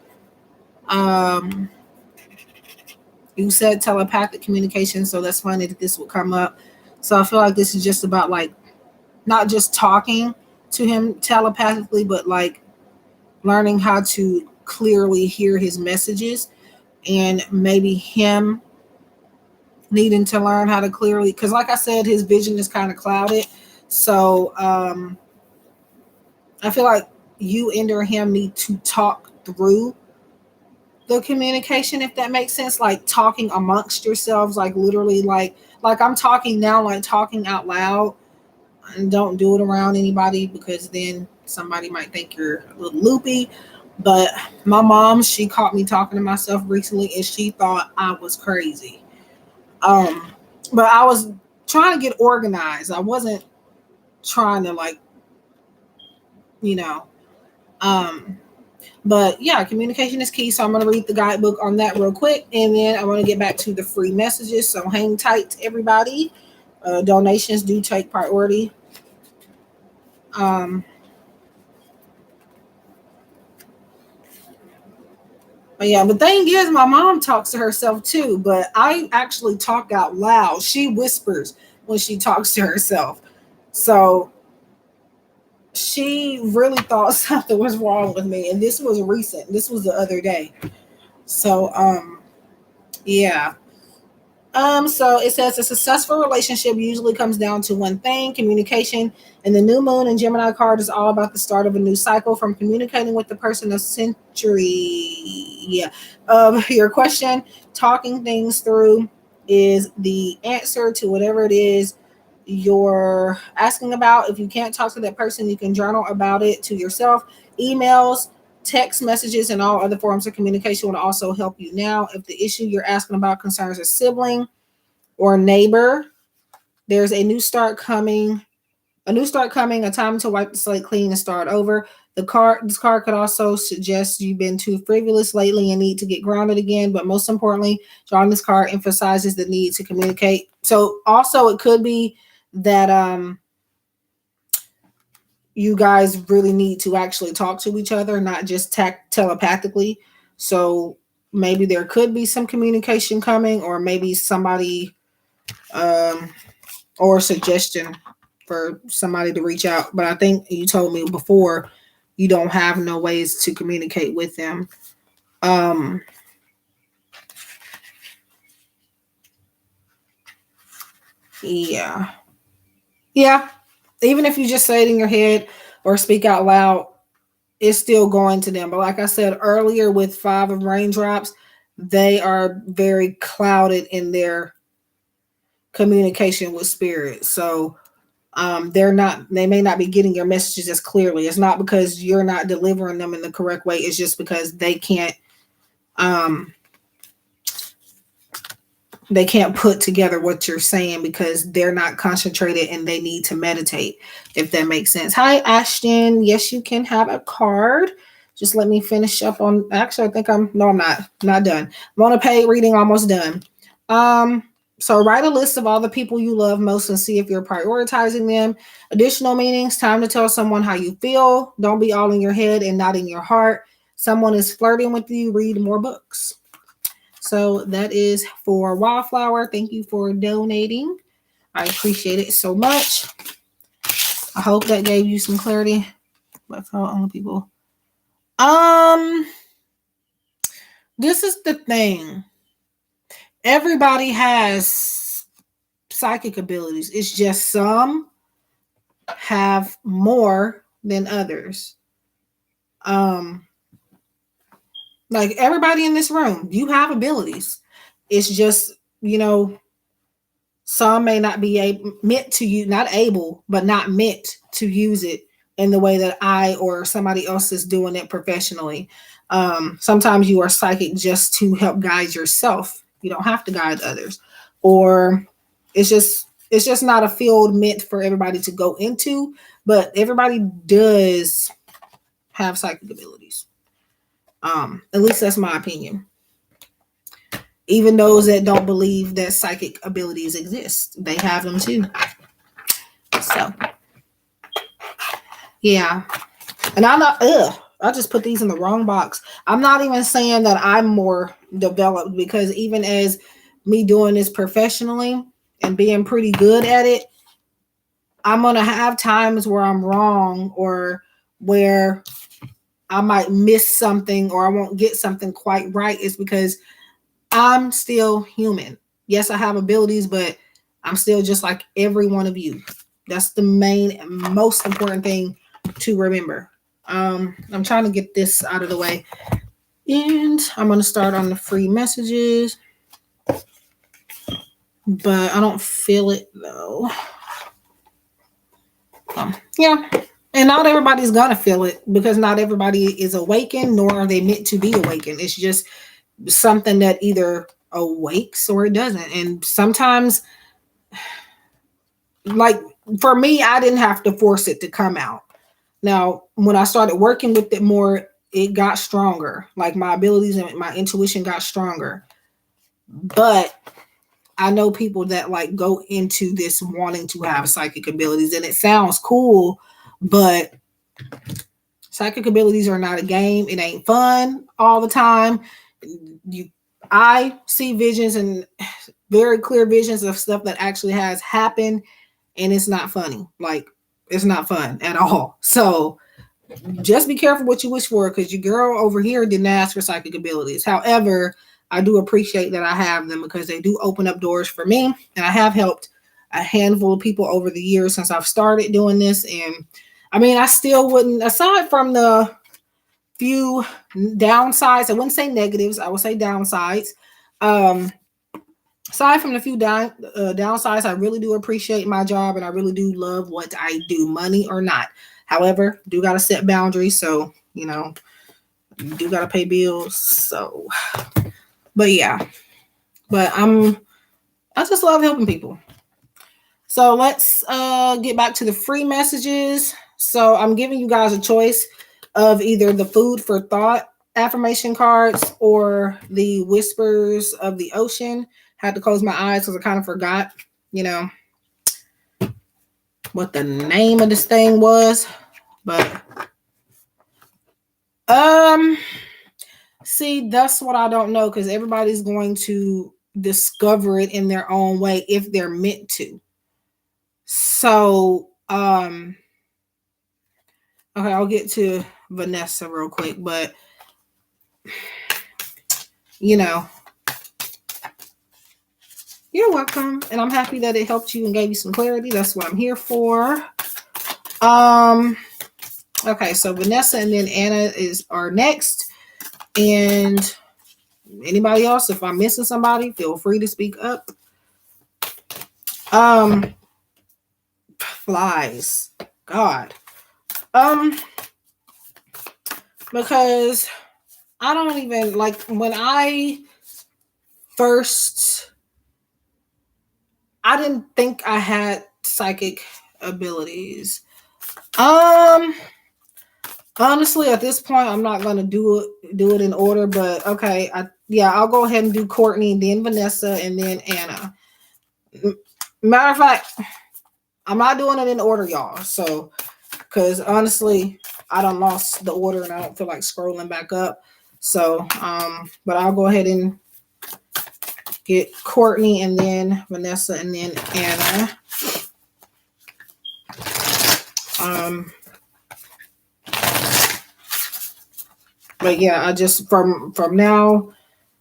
you said telepathic communication, so that's funny that this would come up. So I feel like this is just about like not just talking to him telepathically, but like learning how to clearly hear his messages, and maybe him needing to learn how to clearly, because like I said, his vision is kind of clouded. So I feel like you and or him need to talk through the communication, if that makes sense, like talking amongst yourselves, like literally like I'm talking now, like talking out loud, and don't do it around anybody because then somebody might think you're a little loopy. But my mom, she caught me talking to myself recently and she thought I was crazy. um but I was trying to get organized. I wasn't trying to like, you know. um But yeah, communication is key. So I'm going to read the guidebook on that real quick. And then I want to get back to the free messages. So hang tight, everybody. Donations do take priority. Um, but yeah, the thing is, my mom talks to herself too, but I actually talk out loud. She whispers when she talks to herself. So she really thought something was wrong with me. And this was recent. This was the other day. So, yeah. So it says a successful relationship usually comes down to one thing: communication. And the new moon and Gemini card is all about the start of a new cycle, from communicating with the person of century. Yeah. Your question, talking things through is the answer to whatever it is you're asking about. If you can't talk to that person, you can journal about it to yourself. Emails, text messages, and all other forms of communication will also help you now. If the issue you're asking about concerns a sibling or neighbor, there's a time to wipe the slate clean and start over. This card could also suggest you've been too frivolous lately and need to get grounded again. But most importantly, drawing this card emphasizes the need to communicate. So also it could be that you guys really need to actually talk to each other, not just telepathically. So maybe there could be some communication coming, or maybe somebody um, or a suggestion for somebody to reach out. But I think you told me before you don't have no ways to communicate with them. Um, yeah, yeah. Even if you just say it in your head or speak out loud, it's still going to them. But like I said earlier, with five of raindrops, they are very clouded in their communication with spirit. So they may not be getting your messages as clearly. It's not because you're not delivering them in the correct way. It's just because um they can't put together what you're saying because they're not concentrated and they need to meditate, if that makes sense. Hi, Ashton. Yes, you can have a card. Just let me finish up on, actually, I think I'm not done. I'm on a paid reading, almost done. So write a list of all the people you love most and see if you're prioritizing them. Additional meanings: time to tell someone how you feel. Don't be all in your head and not in your heart. Someone is flirting with you. Read more books. So that is for Wildflower. Thank you for donating. I appreciate it so much. I hope that gave you some clarity. But for only people. This is the thing. Everybody has psychic abilities. It's just some have more than others. Like everybody in this room, you have abilities. It's just, some may not be meant to use, not able, but not meant to use it in the way that I or somebody else is doing it professionally. Sometimes you are psychic just to help guide yourself. You don't have to guide others. Or it's just not a field meant for everybody to go into, but everybody does have psychic abilities. At least that's my opinion. Even those that don't believe that psychic abilities exist, they have them too. So, yeah. And I'm not, I just put these in the wrong box. I'm not even saying that I'm more developed, because even as me doing this professionally and being pretty good at it, I'm going to have times where I'm wrong, or where I might miss something, or I won't get something quite right. Is because I'm still human. Yes, I have abilities, but I'm still just like every one of you. That's the main, most important thing to remember. I'm trying to get this out of the way. And I'm going to start on the free messages. But I don't feel it though. Yeah. And not everybody's going to feel it because not everybody is awakened, nor are they meant to be awakened. It's just something that either awakes or it doesn't. And sometimes, like for me, I didn't have to force it to come out. Now, when I started working with it more, it got stronger. Like my abilities and my intuition got stronger. But I know people that like go into this wanting to have psychic abilities, and it sounds cool, but psychic abilities are not a game. It ain't fun all the time. I see visions and very clear visions of stuff that actually has happened, and it's not funny. Like it's not fun at all. So just be careful what you wish for, because your girl over here didn't ask for psychic abilities. However, I do appreciate that I have them because they do open up doors for me, and I have helped a handful of people over the years since I've started doing this. And I mean, I still wouldn't, aside from the few downsides, I wouldn't say negatives, I would say downsides. Aside from the few downsides, I really do appreciate my job and I really do love what I do, money or not. However, do got to set boundaries. So, you do got to pay bills. So, but yeah, but I just love helping people. So let's get back to the free messages. So I'm giving you guys a choice of either the food for thought affirmation cards or the whispers of the ocean. Had to close my eyes because I kind of forgot, what the name of this thing was. But see, that's what I don't know, because everybody's going to discover it in their own way if they're meant to. So, okay, I'll get to Vanessa real quick, but you're welcome, and I'm happy that it helped you and gave you some clarity. That's what I'm here for. Okay, so Vanessa and then Anna are next, and anybody else, if I'm missing somebody, feel free to speak up. Flies, God, because I don't even like when I didn't think I had psychic abilities. Honestly, at this point, I'm not gonna do it in order, but okay, I'll go ahead and do Courtney, then Vanessa, and then Anna. Matter of fact, I'm not doing it in order, y'all. So, because honestly, I done lost the order and I don't feel like scrolling back up. So, but I'll go ahead and get Courtney and then Vanessa and then Anna. But yeah, I just from now,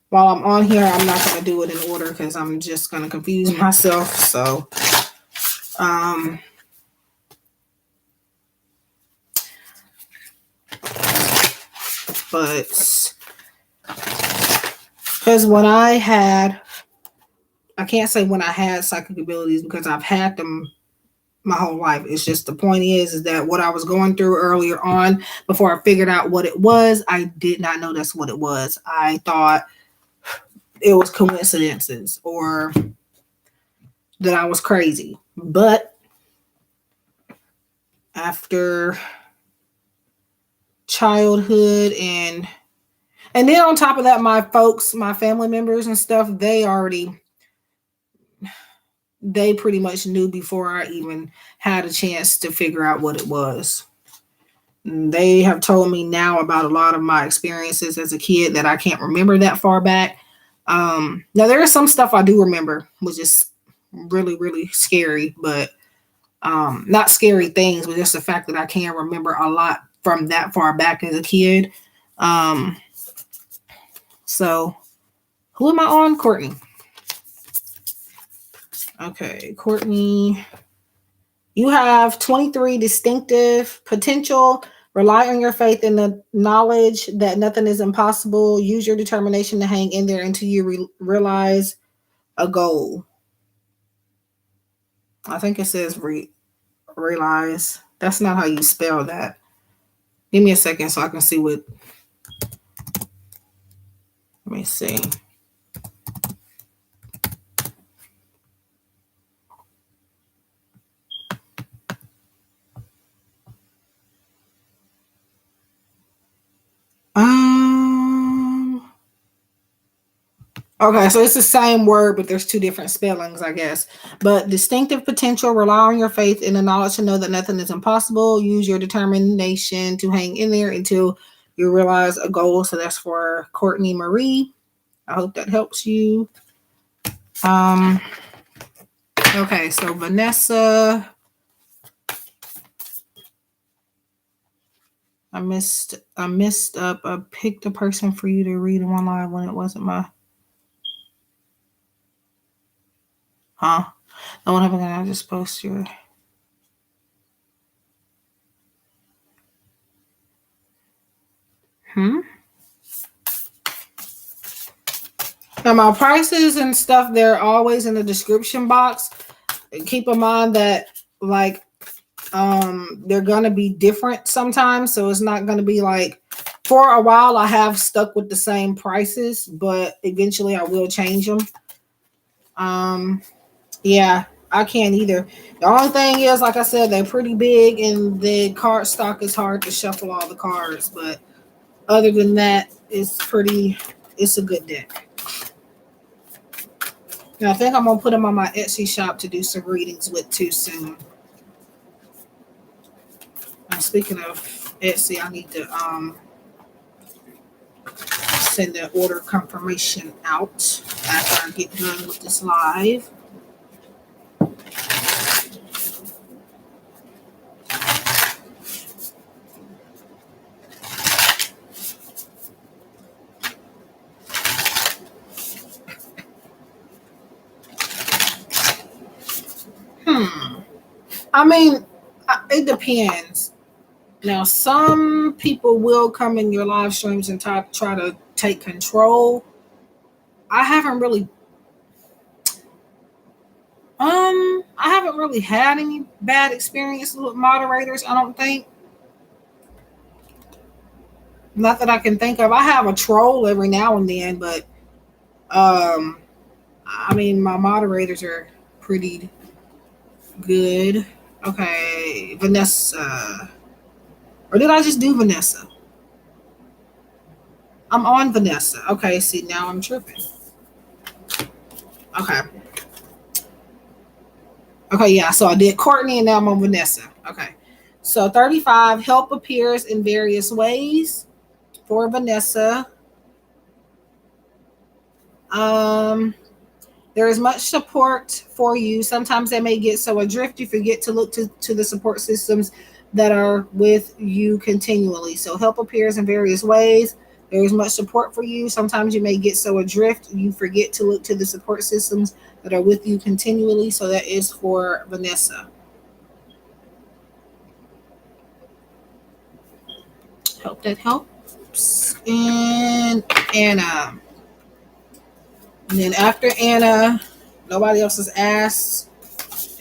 while I'm on here, I'm not gonna do it in order because I'm just gonna confuse myself. So, but because I can't say when I had psychic abilities because I've had them my whole life. It's just the point is that what I was going through earlier on, before I figured out what it was, I did not know that's what it was. I thought it was coincidences or that I was crazy. But after childhood and then on top of that, my folks, my family members and stuff, they pretty much knew before I even had a chance to figure out what it was. They have told me now about a lot of my experiences as a kid that I can't remember that far back. Now there is some stuff I do remember, which is really, really scary, but not scary things, but just the fact that I can't remember a lot from that far back as a kid. So who am I on? Courtney. Okay, Courtney. You have 23 distinctive potential. Rely on your faith and the knowledge that nothing is impossible. Use your determination to hang in there until you realize a goal. I think it says realize. That's not how you spell that. Give me a second so I can see what. Let me see. Okay, so it's the same word, but there's two different spellings, I guess. But distinctive potential, rely on your faith and the knowledge to know that nothing is impossible. Use your determination to hang in there until you realize a goal. So that's for Courtney Marie. I hope that helps you. Okay, so Vanessa. I missed up. I picked a person for you to read one live when it wasn't my. Huh? No one happened. I just post your. Now my prices and stuff, they're always in the description box. Keep in mind that like they're gonna be different sometimes, so it's not gonna be like for a while I have stuck with the same prices, but eventually I will change them. Yeah, I can't either. The only thing is, like I said, they're pretty big and the card stock is hard to shuffle all the cards, but other than that, it's a good deck. Now, I think I'm gonna put them on my Etsy shop to do some readings with too soon. And speaking of Etsy, I need to send the order confirmation out after I get done with this live. I mean, it depends. Now, some people will come in your live streams and try to take control. I haven't really, I haven't really had any bad experiences with moderators. I don't think. Not that I can think of. I have a troll every now and then, but I mean, my moderators are pretty good. Okay, Vanessa. Or did I just do Vanessa? I'm on Vanessa. Okay, see, now I'm tripping. Okay. Okay, yeah, so I did Courtney and now I'm on Vanessa. Okay. So 35, help appears in various ways for Vanessa. There is much support for you. Sometimes they may get so adrift you forget to look to the support systems that are with you continually. So help appears in various ways. There is much support for you. Sometimes you may get so adrift you forget to look to the support systems that are with you continually. So that is for Vanessa. Hope that helps. And Anna. And then after Anna, nobody else has asked.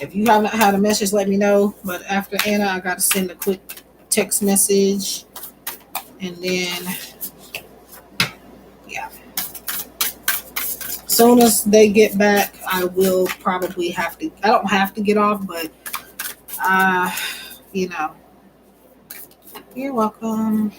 If you haven't had a message, let me know. But after Anna, I got to send a quick text message. And then, yeah. As soon as they get back, I will probably have to. I don't have to get off, but, you know. You're welcome.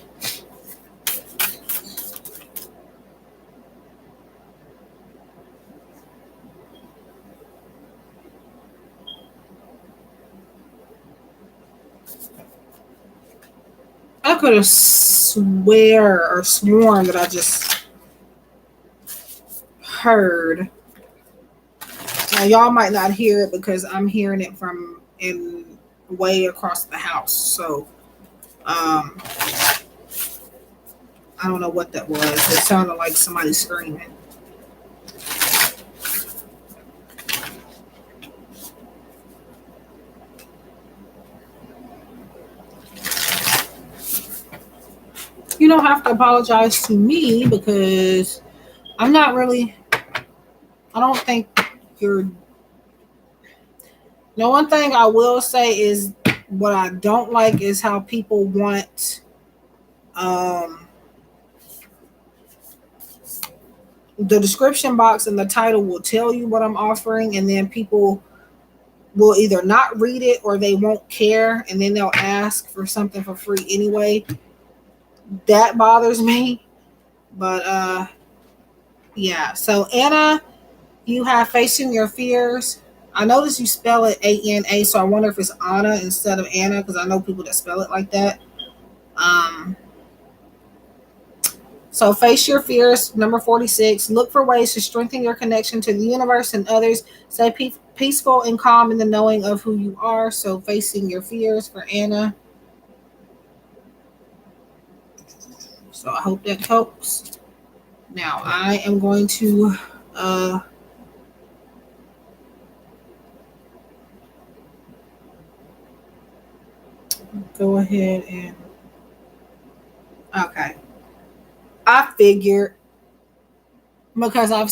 I could have sworn that I just heard. Now y'all might not hear it because I'm hearing it from in way across the house. So I don't know what that was. It sounded like somebody screaming. You don't have to apologize to me because I'm not really, I don't think you're. The one thing I will say is what I don't like is how people want um, the description box and the title will tell you what I'm offering, and then people will either not read it or they won't care, and then they'll ask for something for free anyway. That bothers me. But yeah. So Anna, you have facing your fears. I notice you spell it ANA, so I wonder if it's Anna instead of Anna because I know people that spell it like that. Um, so face your fears. Number 46. Look for ways to strengthen your connection to the universe and others. Stay peaceful and calm in the knowing of who you are. So facing your fears for Anna. So I hope that helps. Now I am going to uh, go ahead and okay. I figured because I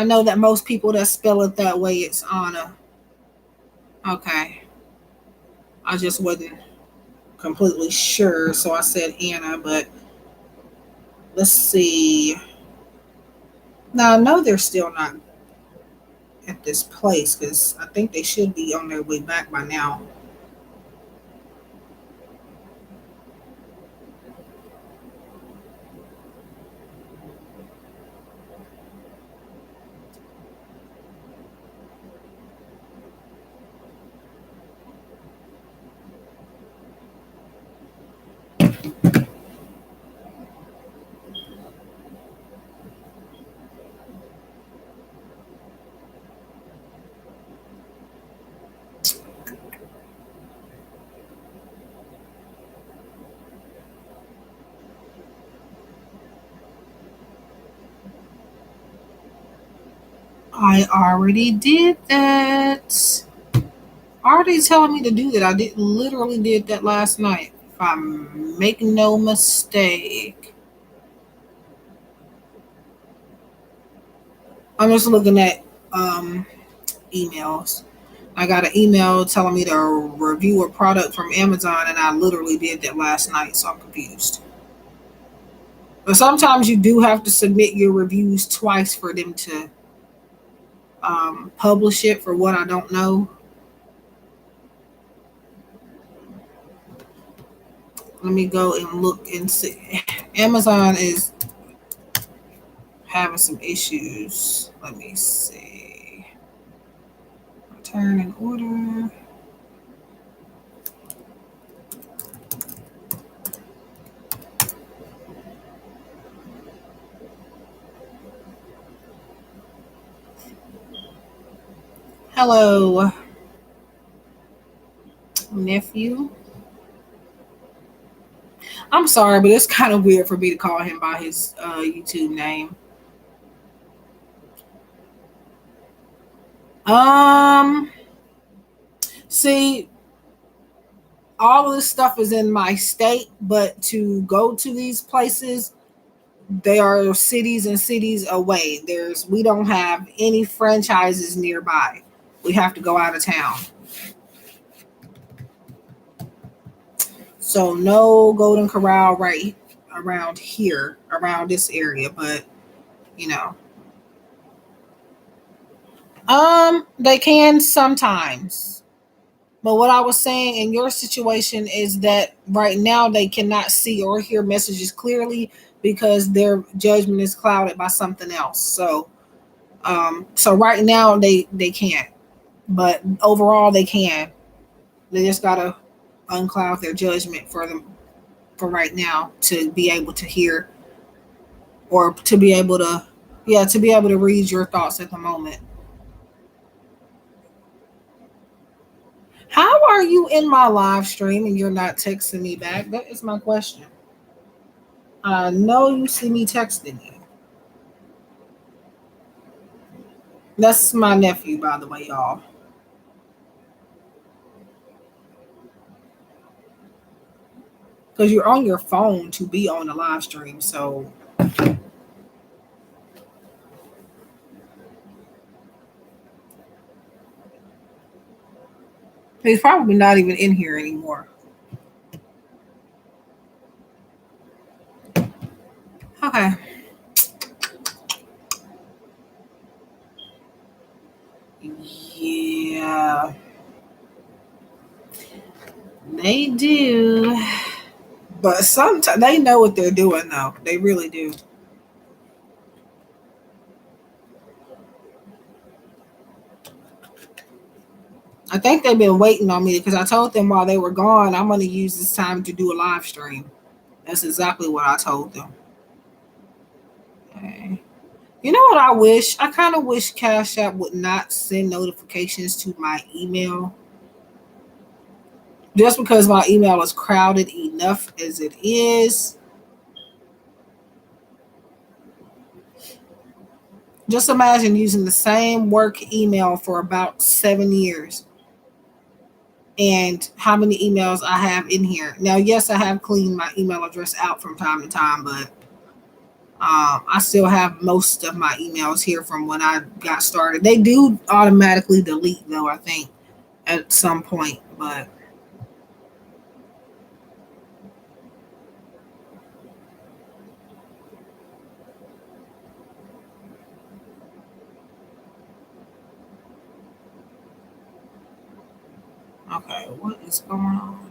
know that most people that spell it that way it's Anna. Okay. I just wasn't completely sure, so I said Anna, but let's see. Now I know they're still not at this place because I think they should be on their way back by now. I already did that. Already telling me to do that. I did literally did that last night. If I'm making no mistake. I'm just looking at emails. I got an email telling me to review a product from Amazon, and I literally did that last night, so I'm confused. But sometimes you do have to submit your reviews twice for them to publish it for what I don't know. Let me go and look and see. Amazon is having some issues. Let me see. Return an order. Hello, nephew. I'm sorry, but it's kind of weird for me to call him by his YouTube name. Um, see, all of this stuff is in my state, but to go to these places, they are cities and cities away. We don't have any franchises nearby. We have to go out of town. So no Golden Corral right around here, around this area, but you know. They can sometimes. But what I was saying in your situation is that right now they cannot see or hear messages clearly because their judgment is clouded by something else. So right now they can't, but overall they can. They just gotta uncloud their judgment for them for right now to be able to hear or to be able to, yeah, to be able to read your thoughts at the moment. How are you in my live stream and you're not texting me back? That is my question. I know you see me texting you. That's my nephew, by the way, y'all. because you're on your phone to be on the live stream. So he's probably not even in here anymore. Okay. Yeah, they do. But sometimes they know what they're doing, though. They really do. I think they've been waiting on me because I told them while they were gone, I'm going to use this time to do a live stream. That's exactly what I told them. Okay. You know what I wish? I kind of wish Cash App would not send notifications to my email just because my email is crowded enough as it is. Just imagine using the same work email for about 7 years and how many emails I have in here. Now, yes, I have cleaned my email address out from time to time, but I still have most of my emails here from when I got started. They do automatically delete, though, I think, at some point. But okay, what is going on?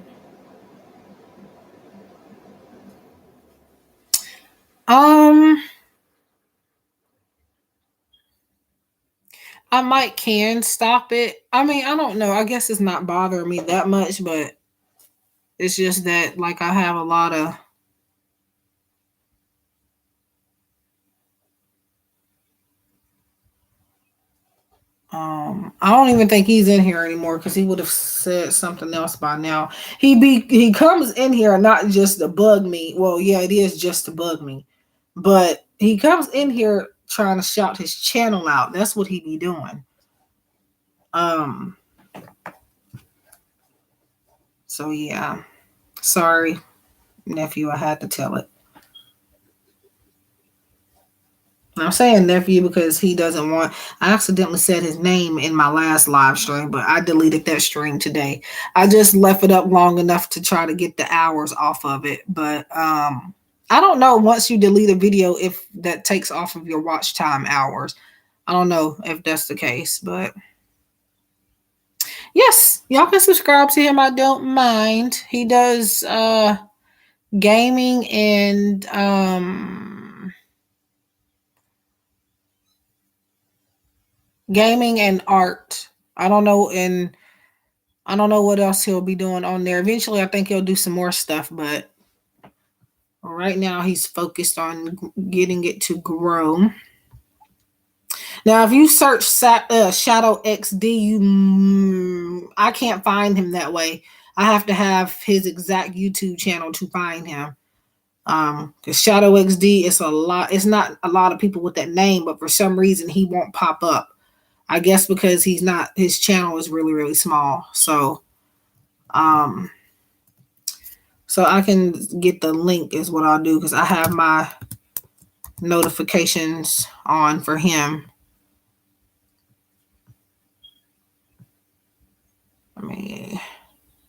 Um, I might can stop it. I mean, I don't know. I guess it's not bothering me that much, but it's just that like I have a lot of I don't even think he's in here anymore because he would have said something else by now. He comes in here not just to bug me. Well, yeah, it is just to bug me. But he comes in here trying to shout his channel out. That's what he be doing. Um so yeah. Sorry, nephew, I had to tell it. I'm saying nephew because he doesn't want. I accidentally said his name in my last live stream, but I deleted that stream today. I just left it up long enough to try to get the hours off of it, but I don't know once you delete a video if that takes off of your watch time hours. I don't know if that's the case, but yes, y'all can subscribe to him. I don't mind. He does gaming and art. I don't know, and I don't know what else he'll be doing on there. Eventually, I think he'll do some more stuff, but right now he's focused on getting it to grow. Now, if you search Shadow XD, I can't find him that way. I have to have his exact YouTube channel to find him. Because Shadow XD is a lot. It's not a lot of people with that name, but for some reason he won't pop up. I guess because he's not. His channel is really really small. Um, so I can get the link is what I'll do because I have my notifications on for him. I mean,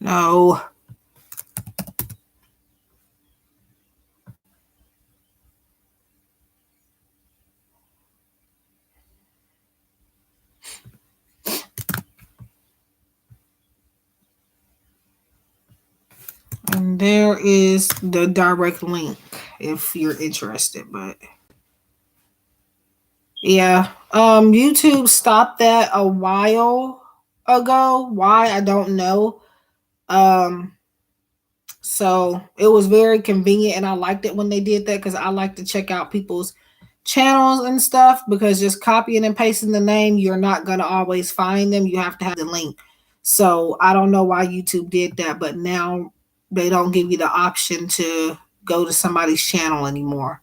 no. And there is the direct link if you're interested. But yeah, YouTube stopped that a while ago. Why I don't know. Um, so it was very convenient, and I liked it when they did that because I like to check out people's channels and stuff because just copying and pasting the name, you're not gonna always find them. You have to have the link. So I don't know why YouTube did that, but now they don't give you the option to go to somebody's channel anymore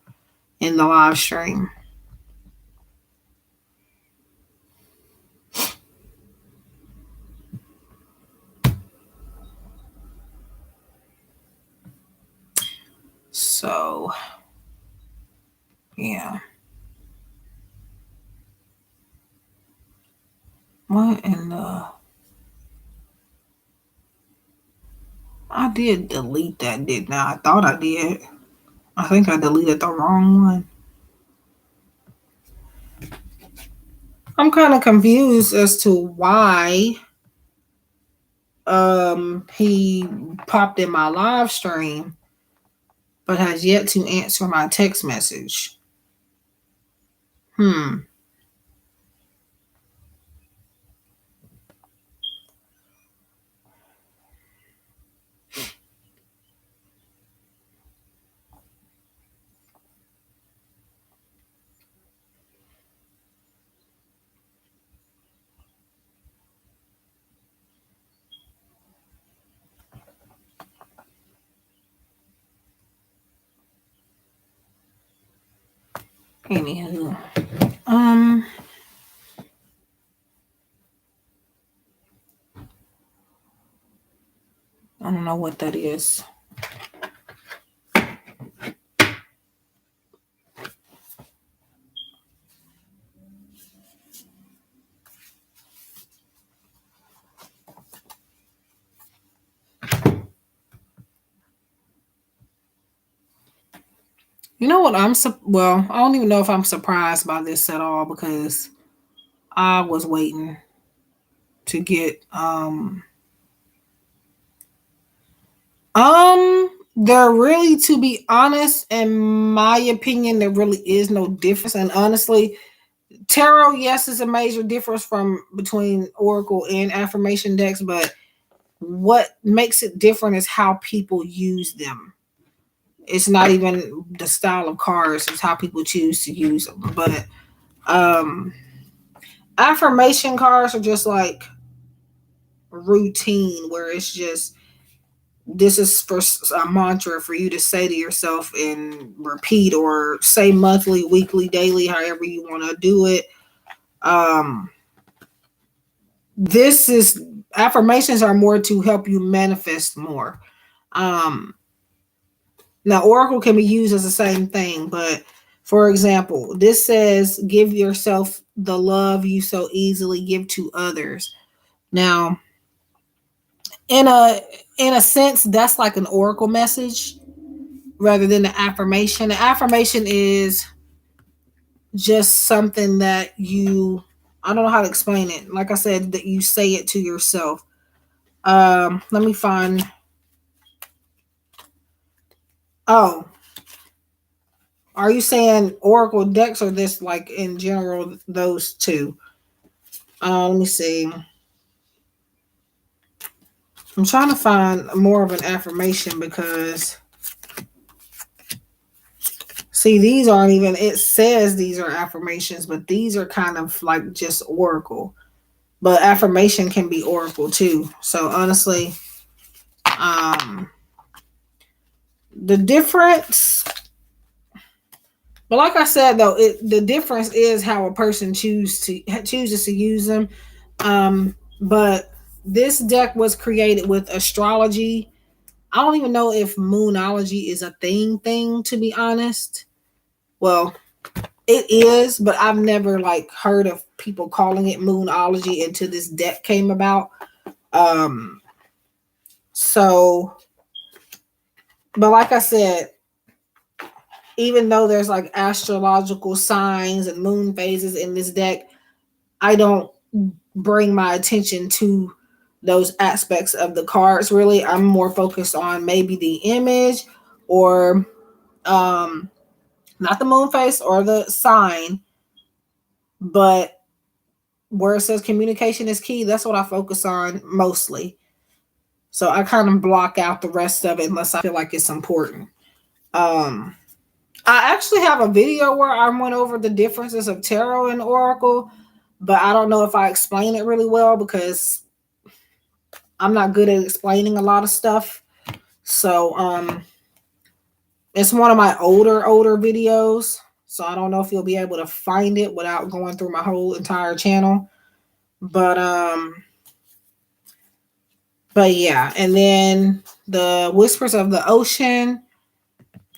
in the live stream. So yeah. What in the I did delete that, didn't I? I thought I did. I think I deleted the wrong one. I'm kind of confused as to why he popped in my live stream but has yet to answer my text message. Hmm. Anywho. Um I don't know what that is. You know what? Well, I don't even know if I'm surprised by this at all because I was waiting to get there really, to be honest, in my opinion, there really is no difference. And honestly, tarot, yes, is a major difference from between oracle and affirmation decks, but what makes it different is how people use them. It's not even the style of cards, it's how people choose to use them. But um affirmation cards are just like routine where it's just this is for a mantra for you to say to yourself and repeat or say monthly, weekly, daily, however you want to do it. um this is Affirmations are more to help you manifest more. um Now oracle can be used as the same thing, but for example, this says give yourself the love you so easily give to others. Now, in a sense, that's like an oracle message rather than the affirmation. The affirmation is just something that you, I don't know how to explain it. Like I said, that you say it to yourself. Let me find. Oh, are you saying oracle decks or this like in general those two? Let me see. I'm trying to find more of an affirmation because see, these aren't even, it says these are affirmations, but these are kind of like just oracle. But affirmation can be oracle too. So honestly, um the difference, but like I said though, the difference is how a person chooses to use them. But this deck was created with astrology. I don't even know if moonology is a thing to be honest. Well, it is, but I've never like heard of people calling it moonology until this deck came about. Um so but like I said, even though there's like astrological signs and moon phases in this deck, I don't bring my attention to those aspects of the cards really. I'm more focused on maybe the image or um not the moon phase or the sign, but where it says communication is key, that's what I focus on mostly. So I kind of block out the rest of it unless I feel like it's important. Um I actually have a video where I went over the differences of tarot and oracle, but I don't know if I explain it really well because I'm not good at explaining a lot of stuff. So it's one of my older videos. So I don't know if you'll be able to find it without going through my whole entire channel. But but yeah, and then the whispers of the ocean.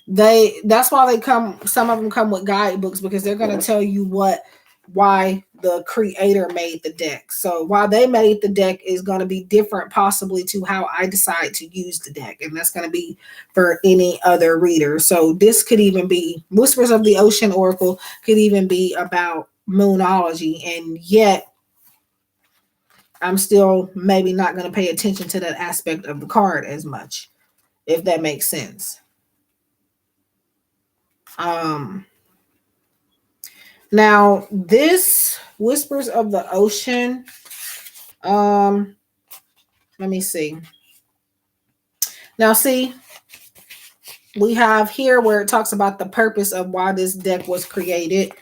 That's why they come, some of them come with guidebooks, because they're going to tell you why the creator made the deck. So why they made the deck is going to be different possibly to how I decide to use the deck, and that's going to be for any other reader. So this could even be Whispers of the Ocean Oracle, could even be about moonology, and yet I'm still maybe not going to pay attention to that aspect of the card as much, if that makes sense. um Now, this Whispers of the Ocean, um, let me see. Now, see, we have here where it talks about the purpose of why this deck was created.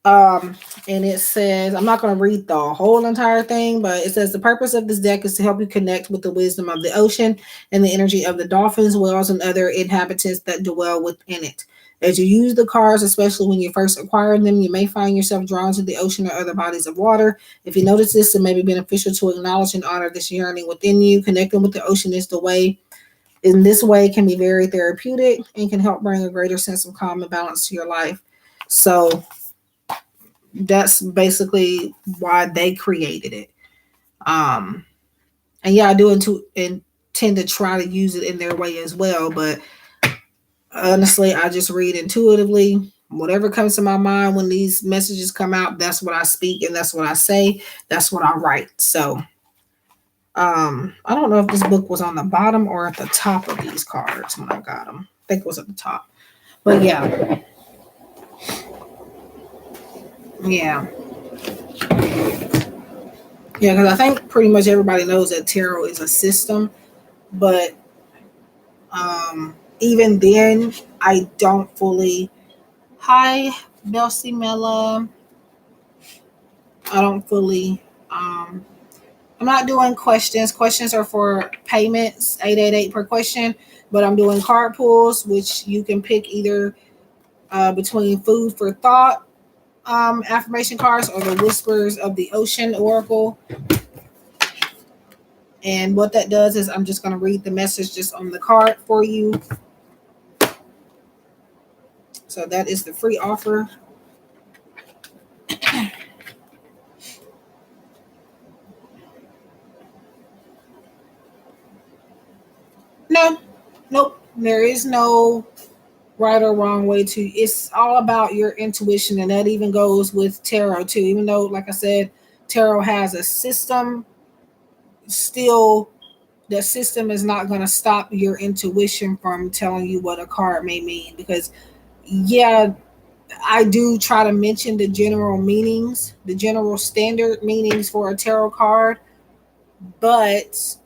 Um, and it says, I'm not going to read the whole entire thing, but it says the purpose of this deck is to help you connect with the wisdom of the ocean and the energy of the dolphins, whales, and other inhabitants that dwell within it. As you use the cards, especially when you first acquire them, you may find yourself drawn to the ocean or other bodies of water. If you notice this, it may be beneficial to acknowledge and honor this yearning within you. Connecting with the ocean is the way. In this way, can be very therapeutic and can help bring a greater sense of calm and balance to your life. So that's basically why they created it. Um, and yeah, I do intend to try to use it in their way as well. But honestly, I just read intuitively. Whatever comes to my mind when these messages come out, that's what I speak and that's what I say. That's what I write. So I don't know if this book was on the bottom or at the top of these cards when I got them. I think it was at the top. But yeah. Yeah. Yeah, because I think pretty much everybody knows that tarot is a system, but even then, I don't fully. Hi, Belcy Mella. I don't fully. I'm not doing questions. Questions are for payments, 888 per question. But I'm doing card pulls, which you can pick either between food for thought affirmation cards or the Whispers of the Ocean Oracle. And what that does is I'm just going to read the message just on the card for you. So that is the free offer. No, nope. There is no right or wrong way to. It's all about your intuition, and that even goes with tarot too. Even though, like I said, tarot has a system, still the system is not going to stop your intuition from telling you what a card may mean. Because yeah, I do try to mention the general meanings, the general standard meanings for a tarot card, but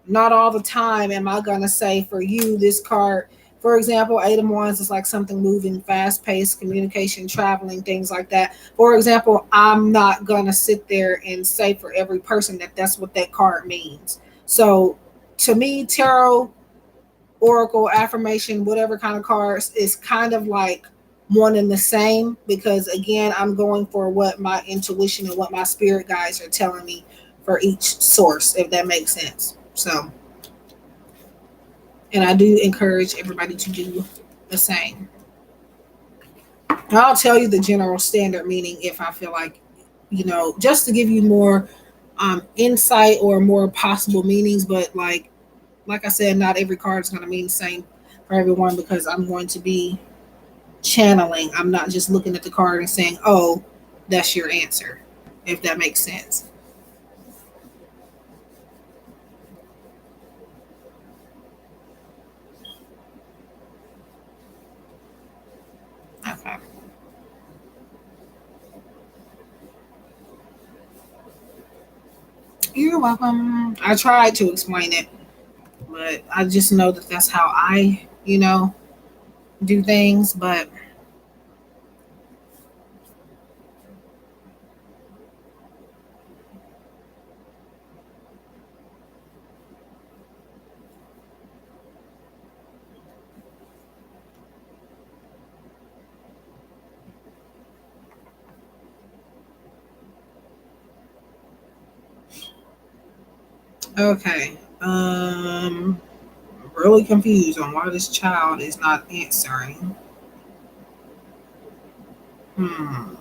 not all the time am I going to say for you this card. For example, Eight of Wands is like something moving, fast paced, communication, traveling, things like that. For example, I'm not going to sit there and say for every person that that's what that card means. So to me, tarot, oracle, affirmation, whatever kind of cards is kind of like one and the same, because again, I'm going for what my intuition and what my spirit guides are telling me for each source, if that makes sense. So, and I do encourage everybody to do the same. I'll tell you the general standard meaning if I feel like, just to give you more insight or more possible meanings. But like I said, not every card is going to mean the same for everyone, because I'm going to be channeling. I'm not just looking at the card and saying, "Oh, that's your answer," if that makes sense. Okay. You're welcome. I tried to explain it, but I just know that that's how I, do things. But okay. Really confused on why this child is not answering. Hmm.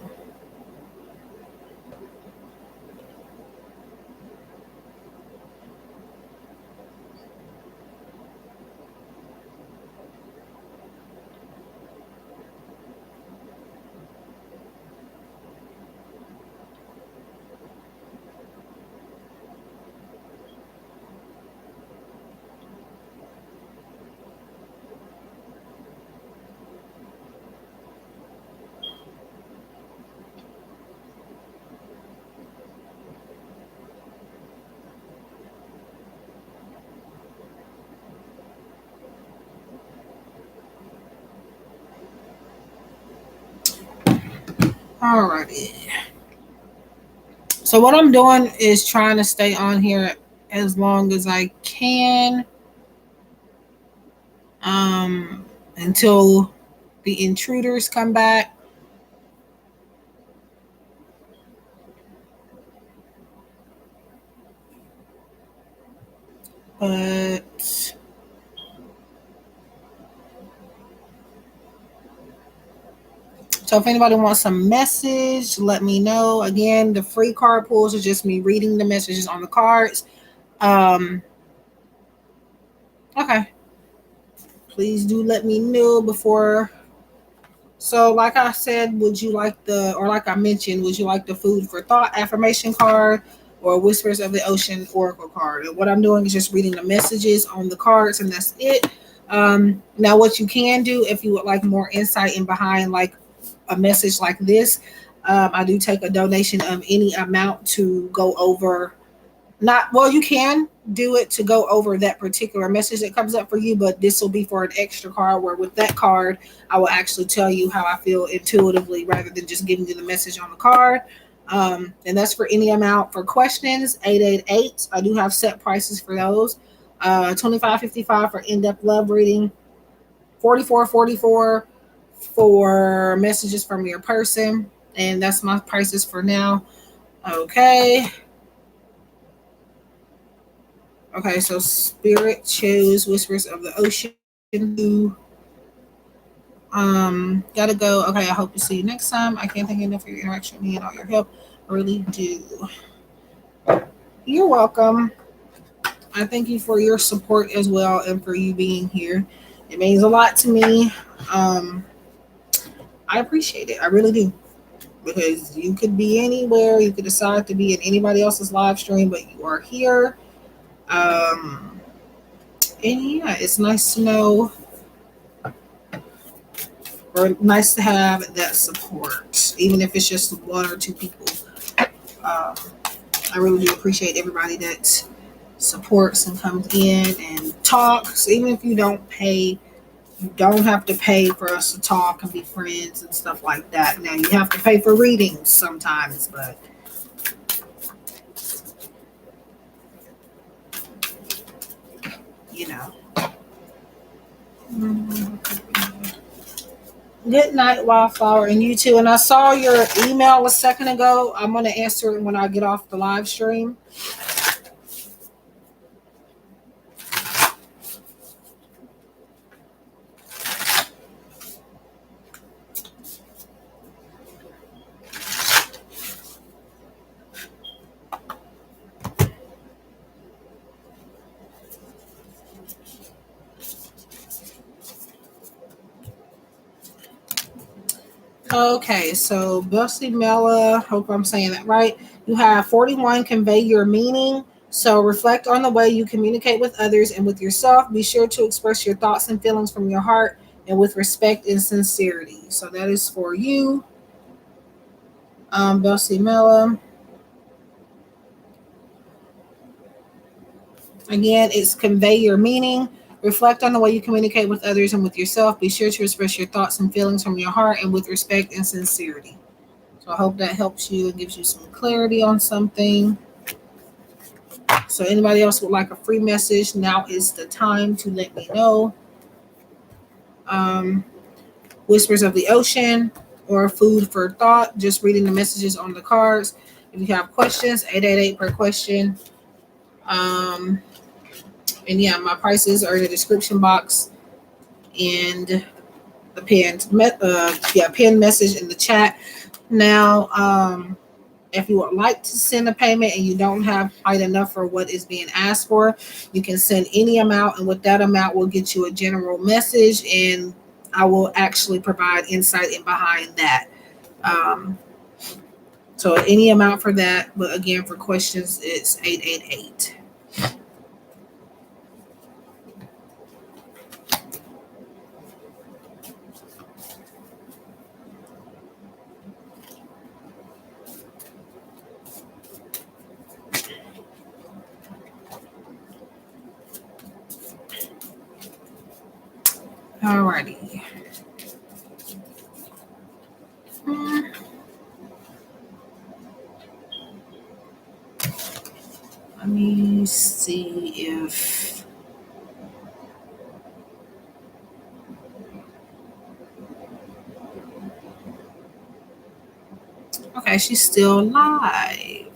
Alrighty. So what I'm doing is trying to stay on here as long as I can, um, until the intruders come back. But so if anybody wants some message, let me know. Again, the free card pulls are just me reading the messages on the cards. Um, okay. Please do let me know before. So, like I said, would you like or like I mentioned, would you like the food for thought affirmation card or whispers of the ocean oracle card? And what I'm doing is just reading the messages on the cards, and that's it. Now, what you can do if you would like more insight in behind like a message like this, I do take a donation of any amount to go over. Not well, you can do it to go over that particular message that comes up for you, but this will be for an extra card where with that card, I will actually tell you how I feel intuitively rather than just giving you the message on the card. And that's for any amount. For questions, 888. I do have set prices for those. 25.55 for in-depth love reading, 44.44 for messages from your person. And that's my prices for now. Okay. Okay, so Spirit chose Whispers of the Ocean. Gotta go. Okay, I hope to see you next time. I can't thank you enough for your interaction with me and all your help. I really do. You're welcome. I thank you for your support as well and for you being here. It means a lot to me. Um, I appreciate it. I really do. Because you could be anywhere. You could decide to be in anybody else's live stream, but you are here. Um, and yeah, it's nice to know or nice to have that support, even if it's just one or two people. Um, I really do appreciate everybody that supports and comes in and talks. Even if you don't pay, you don't have to pay for us to talk and be friends and stuff like that. Now, you have to pay for readings sometimes, but you know. Good night, Wildflower, and you too. And I saw your email a second ago. I'm going to answer it when I get off the live stream. Okay, so Busty Mela, hope I'm saying that right. You have 41, convey your meaning. So reflect on the way you communicate with others and with yourself. Be sure to express your thoughts and feelings from your heart and with respect and sincerity. So that is for you, Busty Mela. Again, it's convey your meaning. Reflect on the way you communicate with others and with yourself. Be sure to express your thoughts and feelings from your heart and with respect and sincerity. So I hope that helps you and gives you some clarity on something. So anybody else would like a free message, now is the time to let me know. Um, Whispers of the Ocean or Food for Thought, just reading the messages on the cards. If you have questions, 888 per question. Um, And yeah, my prices are in the description box and the pinned message in the chat. Now, if you would like to send a payment and you don't have quite enough for what is being asked for, you can send any amount, and with that amount, we'll get you a general message, and I will actually provide insight in behind that. Um, so any amount for that, but again, for questions, it's 888. Alrighty. Let me see if okay, she's still live.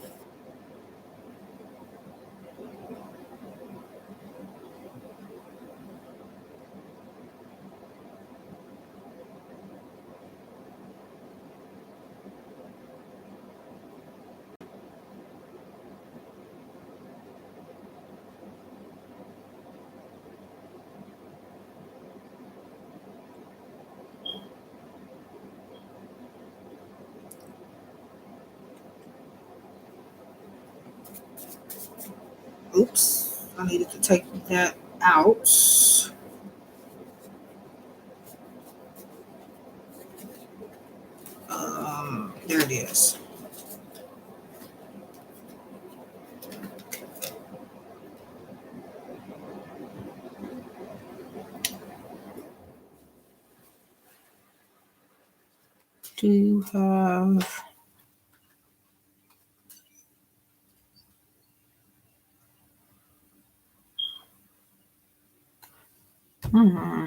Oops, I needed to take that out. There it is. Do you have hmm.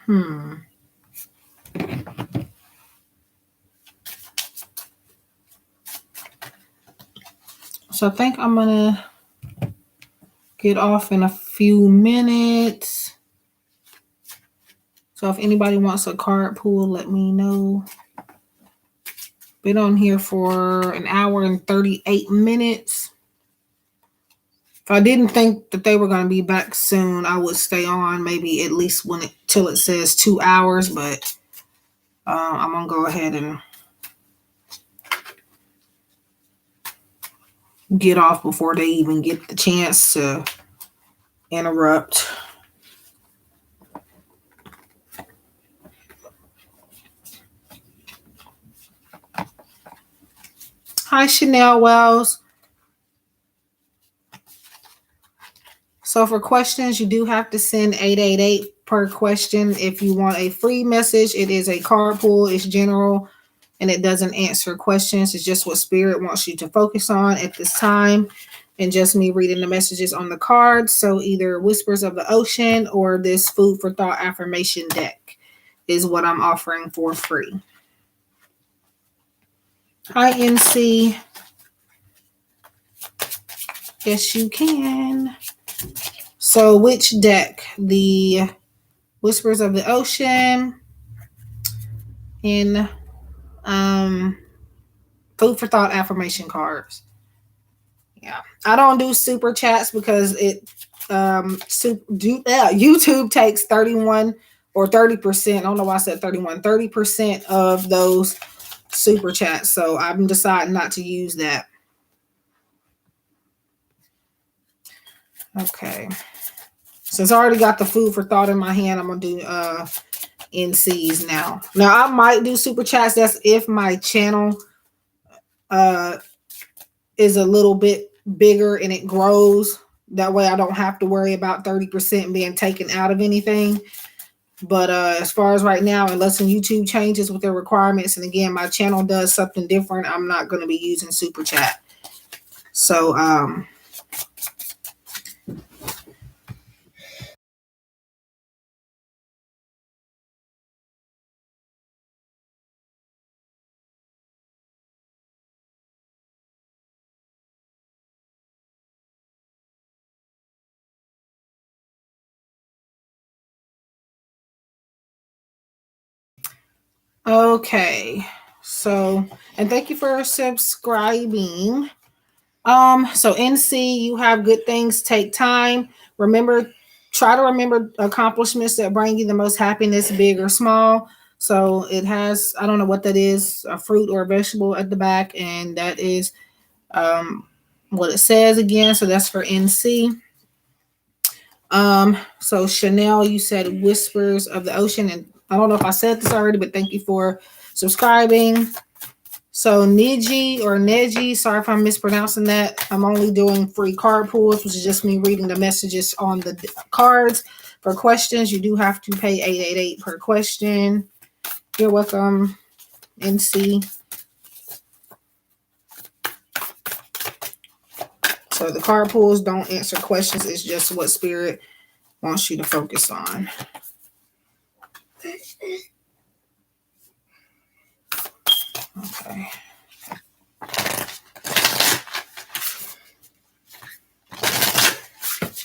Hmm. So I think I'm gonna get off in a few minutes. So if anybody wants a card pool, let me know. Been on here for an hour and 38 minutes. If I didn't think that they were going to be back soon, I would stay on maybe at least till it says 2 hours. But I'm gonna go ahead and get off before they even get the chance to interrupt. Hi, Chanel Wells. So for questions, you do have to send 888 per question. If you want a free message, it is a card pool. It's general and it doesn't answer questions. It's just what Spirit wants you to focus on at this time. And just me reading the messages on the cards. So either Whispers of the Ocean or this Food for Thought affirmation deck is what I'm offering for free. Hi, NC. Yes, you can. So which deck? The Whispers of the Ocean in Food for Thought affirmation cards. Yeah. I don't do super chats because YouTube takes 31 or 30%. I don't know why I said 31, 30% of those super chats. So I'm deciding not to use that. Okay. Since I already got the Food for Thought in my hand, I'm gonna do NCs now. Now I might do super chats. That's if my channel is a little bit bigger and it grows. That way I don't have to worry about 30% being taken out of anything. But as far as right now, unless YouTube changes with their requirements, and again, my channel does something different, I'm not going to be using super chat. So Okay. So, and thank you for subscribing. So NC, you have good things take time. Remember, try to remember accomplishments that bring you the most happiness, big or small. So it has, I don't know what that is, a fruit or a vegetable at the back, and that is um what it says again. So that's for NC. So Chanel, you said whispers of the ocean, and I don't know if I said this already, but thank you for subscribing. So Niji or Neji, sorry if I'm mispronouncing that. I'm only doing free card pulls, which is just me reading the messages on the cards. For questions, you do have to pay 888 per question. You're welcome, NC. So the card pulls don't answer questions. It's just what spirit wants you to focus on. Okay.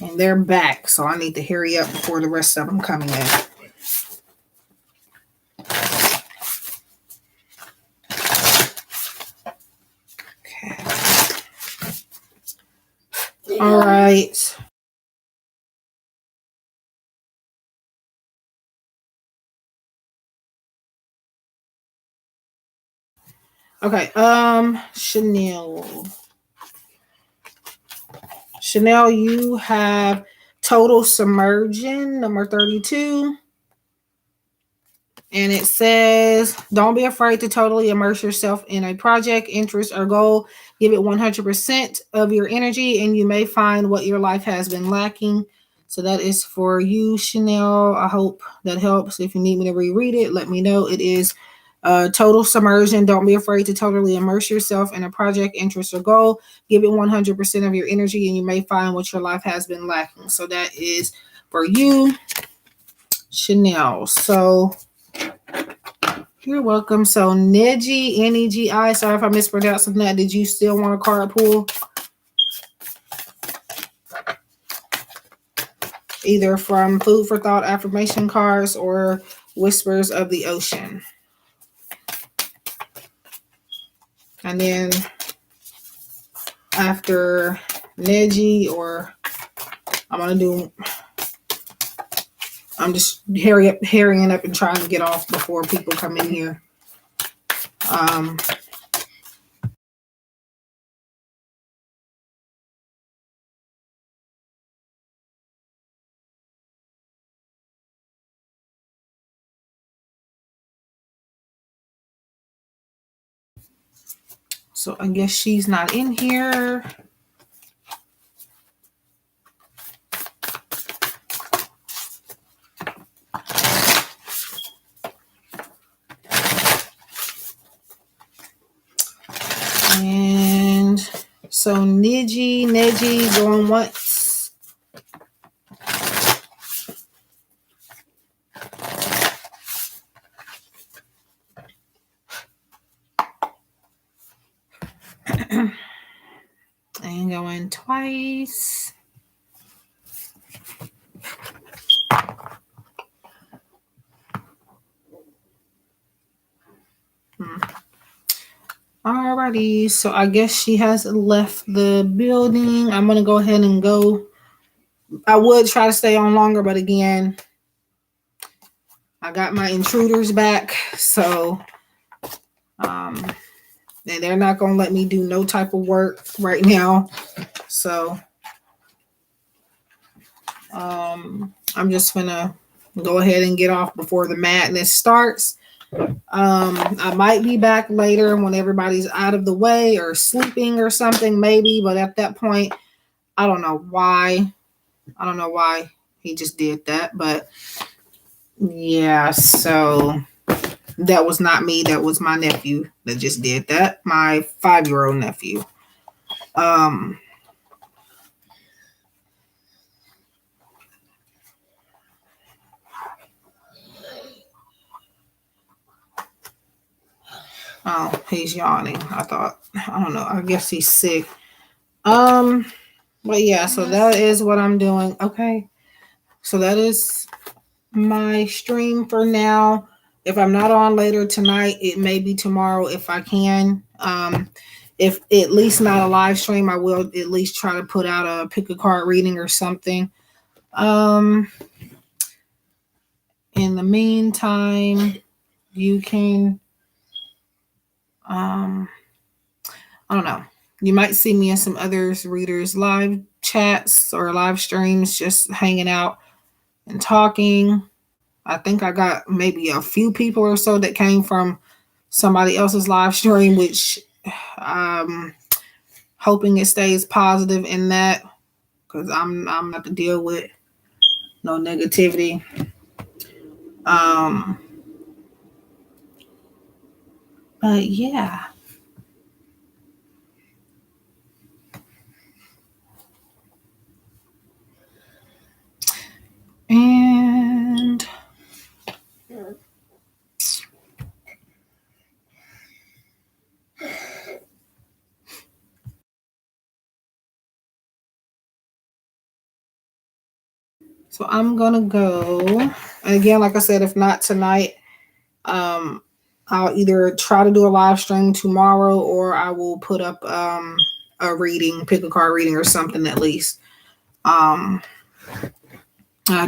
And they're back, so I need to hurry up before the rest of them coming in. Okay. All right. Okay. Chanel. Chanel, you have total submersion, number 32. And it says, don't be afraid to totally immerse yourself in a project, interest, or goal. Give it 100% of your energy, and you may find what your life has been lacking. So that is for you, Chanel. I hope that helps. If you need me to reread it, let me know. It is total submersion. Don't be afraid to totally immerse yourself in a project, interest, or goal. Give it 100% of your energy, and you may find what your life has been lacking. So that is for you, Chanel. So you're welcome. So Neji, N-E-G-I, sorry if I mispronounced that. Did you still want a card pull? Either from Food for Thought affirmation cards or Whispers of the Ocean. And then after Neji, or I'm just hurrying up and trying to get off before people come in here. So I guess she's not in here. And so Neji going once. And going twice. Alrighty, so I guess she has left the building. I'm gonna go ahead and go. I would try to stay on longer, but again, I got my intruders back, so and they're not gonna let me do no type of work right now. So I'm just gonna go ahead and get off before the madness starts. I might be back later when everybody's out of the way or sleeping or something, maybe, but at that point, I don't know why. I don't know why he just did that, but yeah, so that was not me. That was my nephew that just did that. My 5-year-old nephew. Oh, he's yawning. I don't know. I guess he's sick. But yeah, so that is what I'm doing. Okay. So that is my stream for now. If I'm not on later tonight, it may be tomorrow if I can. If at least not a live stream, I will at least try to put out a pick a card reading or something. In the meantime, you can, I don't know. You might see me in some others readers live chats or live streams, just hanging out and talking. I think I got maybe a few people or so that came from somebody else's live stream, which hoping it stays positive in that, because I'm not to deal with no negativity. Um, but yeah. And so I'm gonna go. And again, like I said, if not tonight, I'll either try to do a live stream tomorrow or I will put up a reading, pick a card reading or something at least. I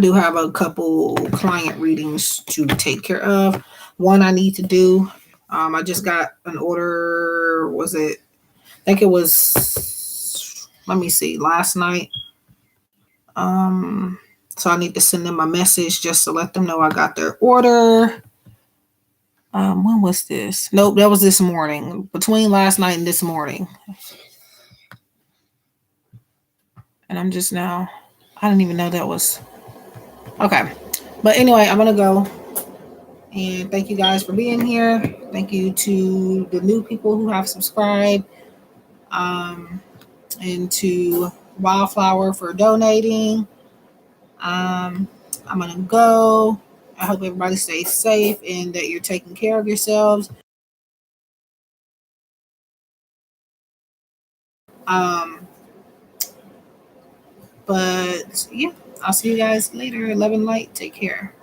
do have a couple client readings to take care of. One I need to do. I just got an order. Was it? I think it was. Let me see. Last night. So I need to send them a message just to let them know I got their order. When was this? Nope, that was this morning. Between last night and this morning. And I'm just now. I didn't even know that was. Okay. But anyway, I'm going to go. And thank you guys for being here. Thank you to the new people who have subscribed. And to Wildflower for donating. I'm going to go. I hope everybody stays safe and that you're taking care of yourselves. But yeah, I'll see you guys later. Love and light. Take care.